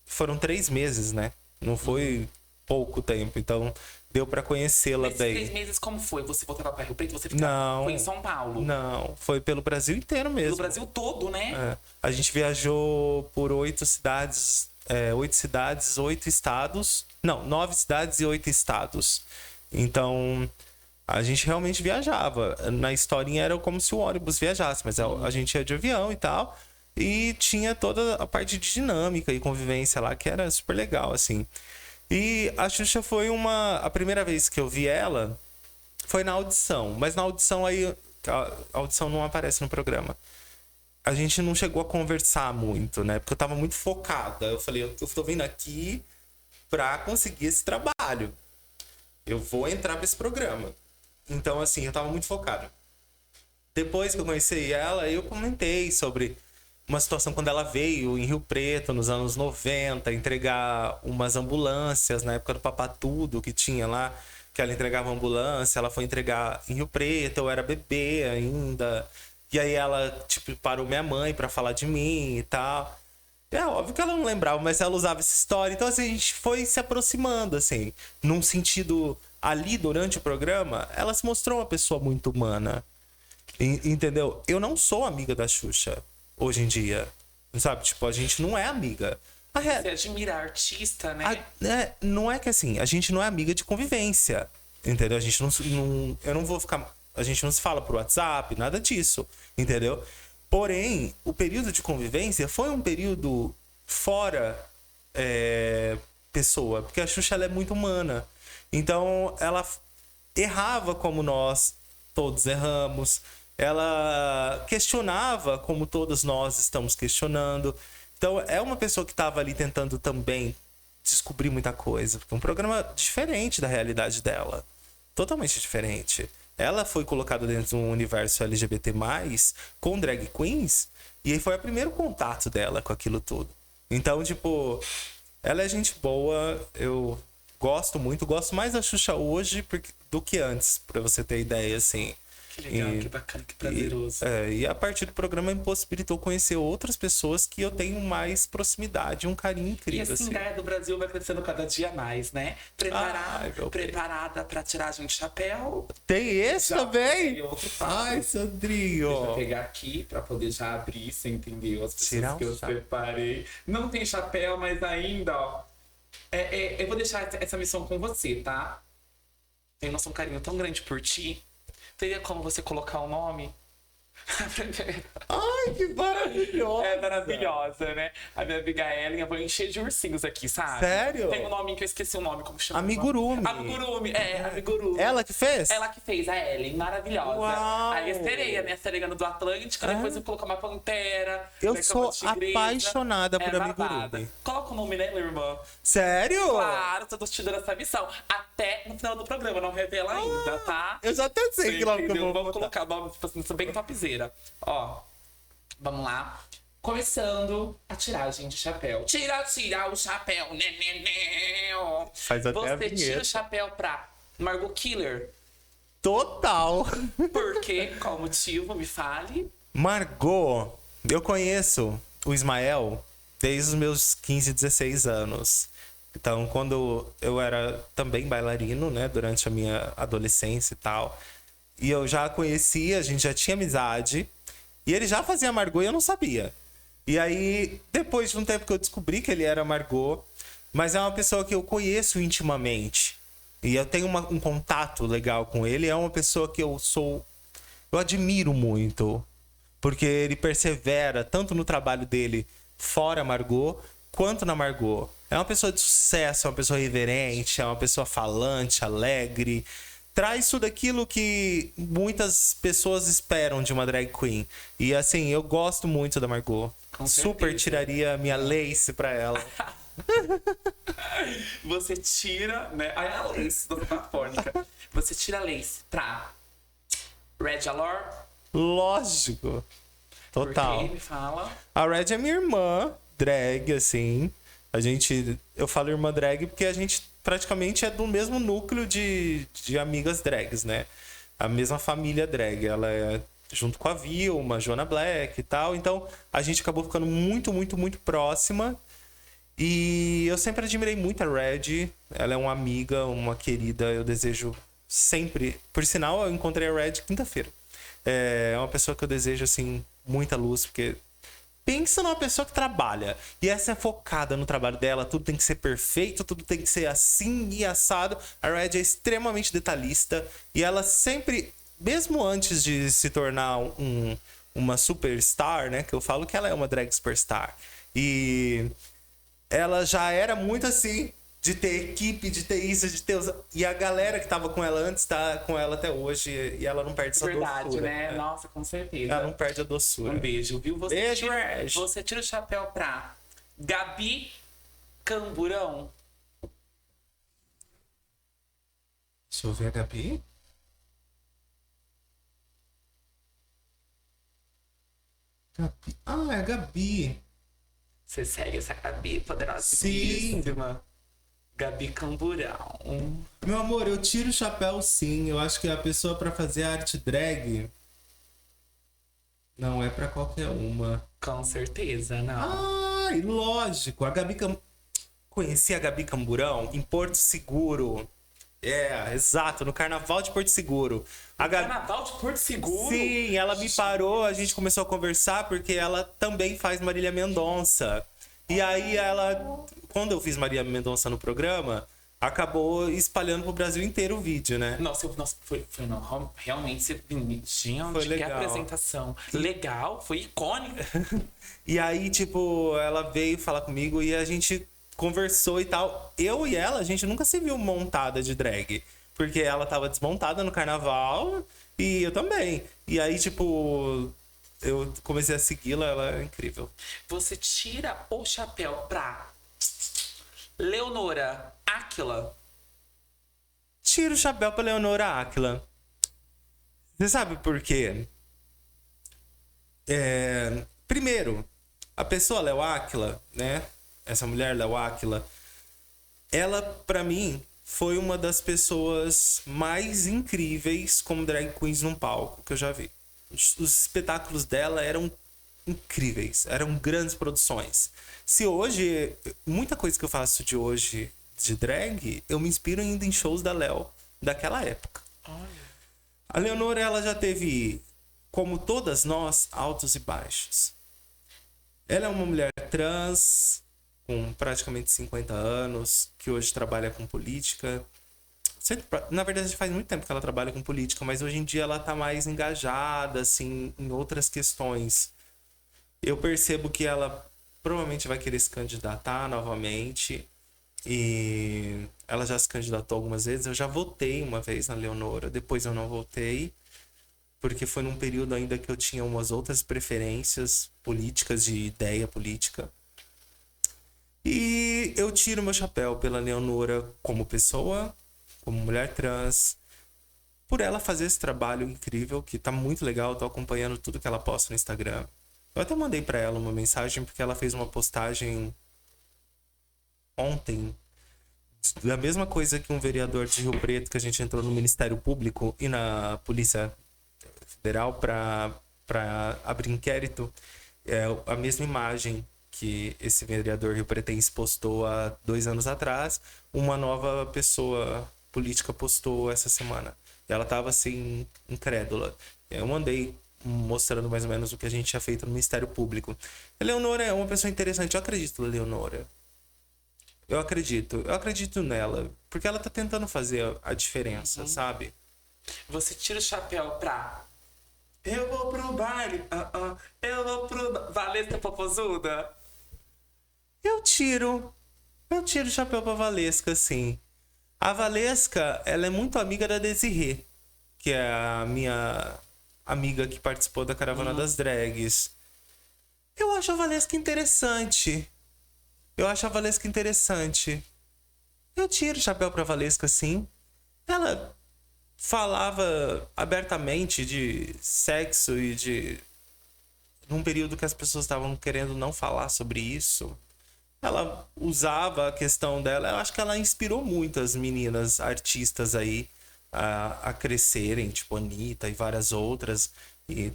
foram 3 meses, né? Não foi pouco tempo, então deu pra conhecê-la Nesses bem. 3 meses, como foi? Você voltava pra Rio Preto? Você Não. Foi em São Paulo? Não, foi pelo Brasil inteiro mesmo. Pelo Brasil todo, né? É. A gente viajou por 8 cidades, 8 cidades, 8 estados. Não, 9 cidades e 8 estados. Então, a gente realmente viajava. Na historinha era como se o ônibus viajasse, mas a gente ia de avião e tal. E tinha toda a parte de dinâmica e convivência lá, que era super legal, assim. E a Xuxa foi a primeira vez que eu vi ela foi na audição. Mas na audição aí, a audição não aparece no programa. A gente não chegou a conversar muito, né? Porque eu tava muito focada. Eu falei, eu tô vindo aqui pra conseguir esse trabalho. Eu vou entrar pra esse programa. Então, assim, eu tava muito focado. Depois que eu conheci ela, eu comentei sobre uma situação quando ela veio em Rio Preto, nos anos 90, entregar umas ambulâncias, na época do Papatudo, que tinha lá, que ela entregava ambulância, ela foi entregar em Rio Preto, eu era bebê ainda. E aí ela, tipo, parou minha mãe pra falar de mim e tal. É óbvio que ela não lembrava, mas ela usava essa história. Então, assim, a gente foi se aproximando, assim. Num sentido, ali, durante o programa, ela se mostrou uma pessoa muito humana. Entendeu? Eu não sou amiga da Xuxa, hoje em dia. Sabe? Tipo, a gente não é amiga. Você admira a artista, né? Não é que, assim, a gente não é amiga de convivência. Entendeu? A gente eu não vou ficar... A gente não se fala por WhatsApp, nada disso. Entendeu? Porém, o período de convivência foi um período fora pessoa. Porque a Xuxa, ela é muito humana. Então, ela errava como nós todos erramos. Ela questionava como todos nós estamos questionando. Então, é uma pessoa que estava ali tentando também descobrir muita coisa. Porque é um programa diferente da realidade dela. Totalmente diferente. Ela foi colocada dentro de um universo LGBT+, com drag queens, e aí foi o primeiro contato dela com aquilo tudo. Então, tipo, ela é gente boa, eu gosto muito, gosto mais da Xuxa hoje do que antes, pra você ter ideia, assim. Que legal, que bacana, que prazeroso. E a partir do programa me possibilitou conhecer outras pessoas que eu tenho mais proximidade, um carinho incrível. E assim, Gaia do Brasil vai crescendo cada dia mais, né? Preparada pra tirar a gente chapéu. Tem esse também? Tem outro Ai, Sandrinho. Deixa eu pegar aqui pra poder já abrir, você entendeu? As pessoas que eu separei. Não tem chapéu, mas ainda, ó. Eu vou deixar essa missão com você, tá? Tenho nosso carinho tão grande por ti. Teria como você colocar o nome? Ai, que maravilhosa! É maravilhosa, né? A minha amiga Ellen, eu vou encher de ursinhos aqui, sabe? Sério? Tem um nome que eu esqueci o nome, como chama? Amigurumi. Amigurumi, Amigurumi. Ela que fez? Ela que fez, a Ellen, maravilhosa. Uau. Aí a sereia, minha sereia do Atlântico, depois eu colocar uma pantera. Eu sou apaixonada por Amigurumi. Coloca o nome, né, minha irmã? Sério? Claro, tô te dando essa missão. Até no final do programa, não revela ainda, tá? Eu já até sei que nome que eu vou Vamos botar. colocar nome, tipo assim, bem topzera. Ó, vamos lá. Começando a tiragem de chapéu. Tira o chapéu, né. Faz até a Você tira vinheta. o chapéu pra Margot Killer. Total. Por quê? Qual motivo? Me fale. Margot, eu conheço o Ismael desde os meus 15, 16 anos. Então, quando eu era também bailarino, né, durante a minha adolescência e tal, e eu já conhecia, a gente já tinha amizade, e ele já fazia Margot e eu não sabia. E aí, depois de um tempo que eu descobri que ele era Margot, mas é uma pessoa que eu conheço intimamente. E eu tenho um contato legal com ele. É uma pessoa que eu admiro muito. Porque ele persevera tanto no trabalho dele fora Margot, quanto na Margot. É uma pessoa de sucesso, é uma pessoa reverente, é uma pessoa falante, alegre. Traz tudo aquilo que muitas pessoas esperam de uma drag queen. E assim, eu gosto muito da Margot. Com Super certeza. tiraria minha lace pra ela. Você tira, né? Ai, a lace, dona Fônica. Você tira a lace pra Red Allure. Lógico. Total. Porque me fala. A Red é minha irmã, drag, assim. Eu falo irmã drag porque a gente praticamente é do mesmo núcleo de amigas drags, né? A mesma família drag. Ela é junto com a Vilma, Joana Black e tal. Então a gente acabou ficando muito, muito, muito próxima. E eu sempre admirei muito a Red. Ela é uma amiga, uma querida. Eu desejo sempre. Por sinal, eu encontrei a Red quinta-feira. É uma pessoa que eu desejo, assim, muita luz, porque pensa numa pessoa que trabalha e essa é focada no trabalho dela, tudo tem que ser perfeito, tudo tem que ser assim e assado. A Red é extremamente detalhista e ela sempre, mesmo antes de se tornar uma superstar, né, que eu falo que ela é uma drag superstar, e ela já era muito assim, de ter equipe, de ter isso, de ter... E a galera que tava com ela antes tá com ela até hoje. E ela não perde essa Verdade, doçura. né? Nossa, com certeza. Ela não perde a doçura. Um beijo, viu? Beijo, Reg. Você tira o chapéu pra Gabi Camburão. Deixa eu ver a Gabi. Gabi. Ah, é a Gabi. Você segue essa Gabi poderosa? Sim. Gabi Camburão. Meu amor, eu tiro o chapéu sim. Eu acho que a pessoa pra fazer arte drag não é pra qualquer uma. Com certeza, não. Ai, lógico. Conheci a Gabi Camburão em Porto Seguro. É, exato, no Carnaval de Porto Seguro. Carnaval de Porto Seguro? Sim, ela me parou, a gente começou a conversar porque ela também faz Marília Mendonça. E aí quando eu fiz Marília Mendonça no programa, acabou espalhando pro Brasil inteiro o vídeo, né? Nossa, não, realmente, gente, Foi que legal. apresentação. Legal, foi icônica. E aí, tipo, ela veio falar comigo e a gente conversou e tal. Eu e ela, a gente nunca se viu montada de drag. Porque ela tava desmontada no carnaval e eu também. E aí, tipo, eu comecei a segui-la, ela é incrível. Você tira o chapéu pra Leonora Áquila. Tiro o chapéu pra Leonora Áquila. Você sabe por quê? Primeiro, a pessoa Léo Áquila, né? Essa mulher Léo Áquila, ela, pra mim, foi uma das pessoas mais incríveis como drag queens num palco que eu já vi. Os espetáculos dela eram incríveis, eram grandes produções. Se hoje, muita coisa que eu faço de hoje de drag, eu me inspiro ainda em shows da Léo daquela época. A Leonora, ela já teve, como todas nós, altos e baixos. Ela é uma mulher trans, com praticamente 50 anos, que hoje trabalha com política. Na verdade, faz muito tempo que ela trabalha com política, mas hoje em dia ela tá mais engajada, assim, em outras questões. Eu percebo que ela provavelmente vai querer se candidatar novamente. E ela já se candidatou algumas vezes. Eu já votei uma vez na Leonora, depois eu não votei, porque foi num período ainda que eu tinha umas outras preferências políticas, de ideia política. E eu tiro meu chapéu pela Leonora como pessoa, como mulher trans, por ela fazer esse trabalho incrível, que tá muito legal. Eu tô acompanhando tudo que ela posta no Instagram. Eu até mandei pra ela uma mensagem, porque ela fez uma postagem ontem da mesma coisa que um vereador de Rio Preto, que a gente entrou no Ministério Público e na Polícia Federal pra abrir inquérito. É a mesma imagem que esse vereador rio-pretense postou há 2 anos atrás, uma nova pessoa política postou essa semana. Ela tava assim, incrédula. Eu mandei mostrando mais ou menos o que a gente tinha feito no Ministério Público. A Leonora é uma pessoa interessante, eu acredito na Leonora. Eu acredito nela. Porque ela tá tentando fazer a diferença, sabe? Você tira o chapéu pra... Eu vou pro baile, eu vou pro... Valesca Popozuda? Eu tiro o chapéu pra Valesca, sim. A Valesca, ela é muito amiga da Desirê, que é a minha amiga que participou da Caravana das Drags. Eu acho a Valesca interessante. Eu tiro o chapéu pra Valesca, sim. Ela falava abertamente de sexo e de... Num período que as pessoas estavam querendo não falar sobre isso. Ela usava a questão dela. Eu acho que ela inspirou muitas meninas artistas aí a crescerem, tipo Anitta e várias outras. E,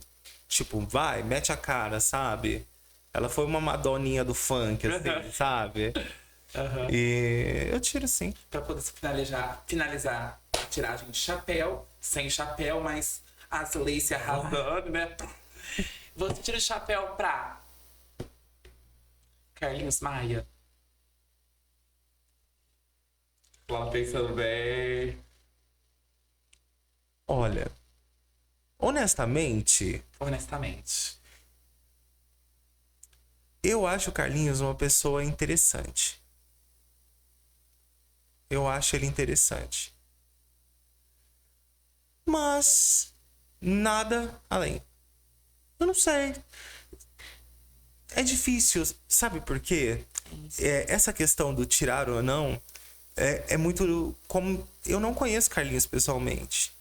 tipo, vai, mete a cara, sabe? Ela foi uma madoninha do funk, assim, sabe? E eu tiro sim. Pra poder finalizar a tiragem de chapéu, sem chapéu, mas as leis se arrasando, né? Você tira o chapéu pra Carlinhos Maia. Lá pensando bem. Olha, honestamente, eu acho o Carlinhos uma pessoa interessante. Eu acho ele interessante. Mas nada além. Eu não sei. É difícil, sabe por quê? Essa questão do tirar ou não é muito como... Eu não conheço Carlinhos pessoalmente.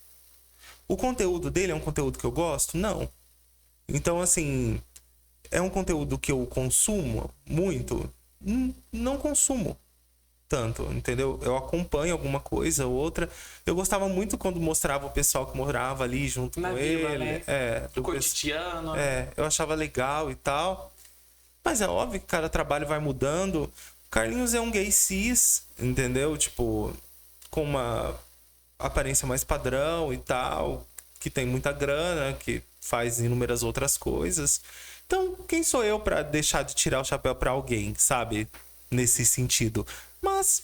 O conteúdo dele é um conteúdo que eu gosto? Não. Então, assim, é um conteúdo que eu consumo muito? Não consumo tanto, entendeu? Eu acompanho alguma coisa ou outra. Eu gostava muito quando mostrava o pessoal que morava ali junto Na com vila, ele. né? Do cotidiano. Eu achava legal e tal. Mas é óbvio que cada trabalho vai mudando. Carlinhos é um gay cis, entendeu? Tipo, com uma aparência mais padrão e tal, que tem muita grana, que faz inúmeras outras coisas. Então, quem sou eu pra deixar de tirar o chapéu pra alguém, sabe? Nesse sentido. Mas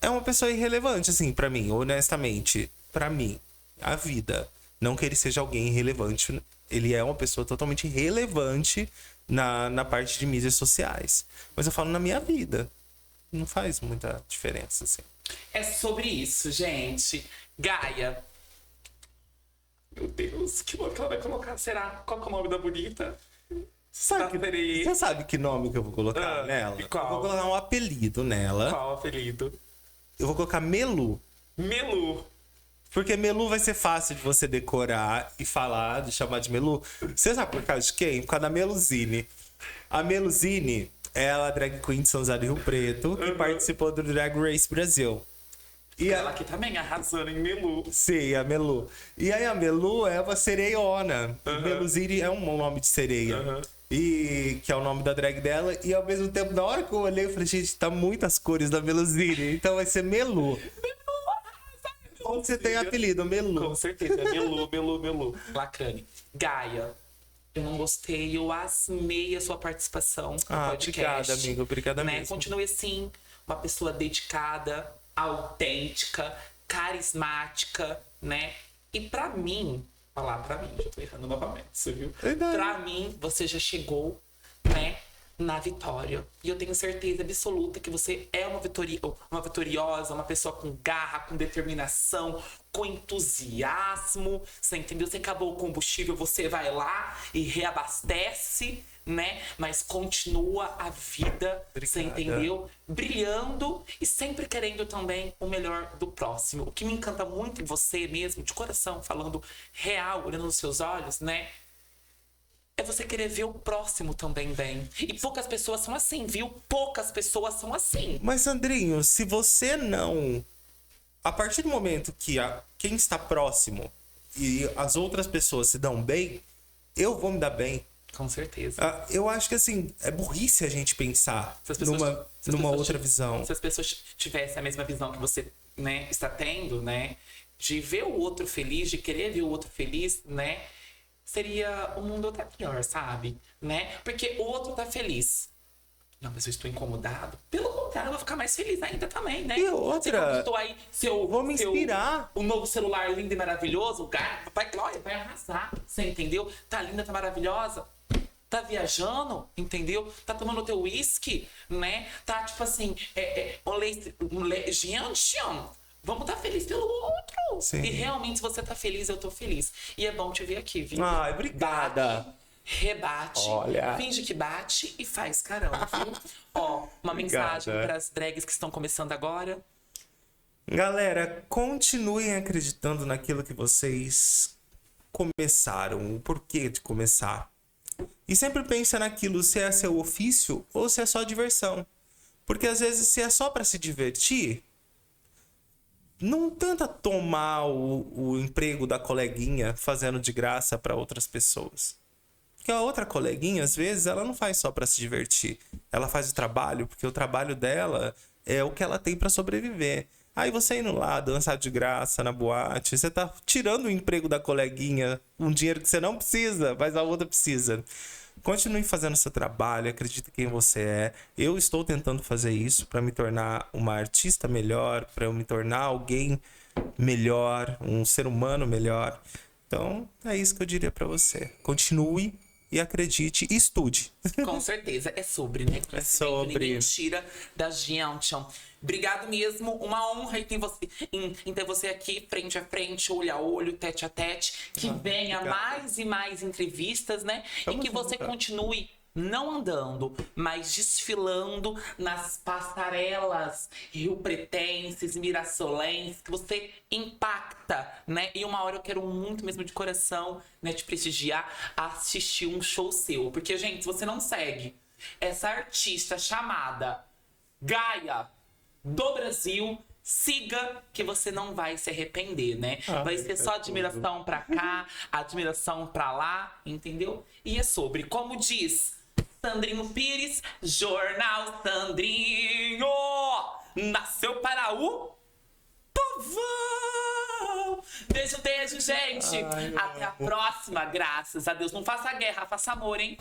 é uma pessoa irrelevante, assim, pra mim, honestamente. Pra mim, a vida. Não que ele seja alguém irrelevante. Ele é uma pessoa totalmente relevante na parte de mídias sociais. Mas eu falo na minha vida. Não faz muita diferença, assim. É sobre isso, gente. Gaia. Meu Deus, que nome que ela vai colocar? Será? Qual que é o nome da bonita? Você sabe que nome que eu vou colocar nela? E qual? Eu vou colocar um apelido nela. Qual apelido? Eu vou colocar Melu. Melu. Porque Melu vai ser fácil de você decorar e falar, de chamar de Melu. Você sabe por causa de quem? Por causa da Meluzine. A Meluzine é a drag queen de São José do Rio Preto, que participou do Drag Race Brasil. E ela aqui também arrasando em Melu. Sim, a Melu. E aí a Melu é uma sereiona. Meluzine é um nome de sereia. E que é o nome da drag dela. E ao mesmo tempo, na hora que eu olhei, eu falei, gente, tá muitas cores da Meluzine. Então vai ser Melu. Onde você tem apelido? Melu. Com certeza, Melu. Lacrane. Gaia. Eu não gostei, eu asmei a sua participação no podcast. Obrigada, amigo. Obrigada mesmo. Continue assim, uma pessoa dedicada, autêntica, carismática, né? E pra mim, já tô errando novamente, você viu? Pra mim, você já chegou, né, na vitória. E eu tenho certeza absoluta que você é uma vitoriosa, uma pessoa com garra, com determinação, com entusiasmo. Você entendeu? Você acabou o combustível, você vai lá e reabastece, né? Mas continua a vida, você entendeu? Brilhando e sempre querendo também o melhor do próximo. O que me encanta muito em você mesmo, de coração, falando real, olhando nos seus olhos, né? É você querer ver o próximo também bem. E poucas pessoas são assim, viu? Poucas pessoas são assim. Mas, Sandrinho, se você não... A partir do momento que quem está próximo e as outras pessoas se dão bem, eu vou me dar bem. Com certeza. Eu acho que, assim, é burrice a gente pensar numa outra visão. Se as pessoas tivessem a mesma visão que você, né, está tendo, né? De ver o outro feliz, de querer ver o outro feliz, né? Seria o mundo até melhor, sabe? Né? Porque o outro tá feliz. Não, mas eu estou incomodado. Pelo contrário. contrário, eu vou ficar mais feliz ainda também, né? E outra, Você conquistou aí vou me inspirar. o novo celular lindo e maravilhoso, cara, vai arrasar, você entendeu? Tá linda, tá maravilhosa. Tá viajando, entendeu? Tá tomando teu uísque, né? Tá, tipo assim, gente, vamos estar feliz pelo outro. Sim. E realmente, se você tá feliz, eu tô feliz. E é bom te ver aqui, viu? Ai, obrigada. Bate, rebate, Olha. finge que bate e faz caramba, viu? Ó, uma mensagem Obrigada. para as drags que estão começando agora. Galera, continuem acreditando naquilo que vocês começaram, o porquê de começar. E sempre pensa naquilo, se é seu ofício ou se é só diversão. Porque às vezes, se é só para se divertir, não tenta tomar o emprego da coleguinha fazendo de graça para outras pessoas. Porque a outra coleguinha, às vezes, ela não faz só para se divertir. Ela faz o trabalho, porque o trabalho dela é o que ela tem para sobreviver. Aí você indo lá, dançar de graça na boate, você tá tirando o emprego da coleguinha, um dinheiro que você não precisa, mas a outra precisa. Continue fazendo seu trabalho, acredite em quem você é. Eu estou tentando fazer isso para me tornar uma artista melhor, para eu me tornar alguém melhor, um ser humano melhor. Então, é isso que eu diria para você. Continue e acredite e estude. Com certeza, é sobre, né? É sobre. Ninguém tira da gente. Obrigado mesmo, uma honra em ter você aqui, frente a frente, olho a olho, tete a tete. Que venha obrigado. mais e mais entrevistas, né? Tamo e que você junto. continue não andando, mas desfilando nas passarelas rio-pretenses, mirassolenses, que você impacta, né? E uma hora eu quero muito mesmo de coração, né, te prestigiar, assistir um show seu. Porque, gente, se você não segue essa artista chamada Gaia do Brasil, siga que você não vai se arrepender, né? Vai ser só admiração pra cá, admiração pra lá, entendeu? E é sobre, como diz Sandrinho Pires, Jornal Sandrinho, nasceu para o povão. Beijo, gente. Até a próxima, graças a Deus. Não faça guerra, faça amor, hein?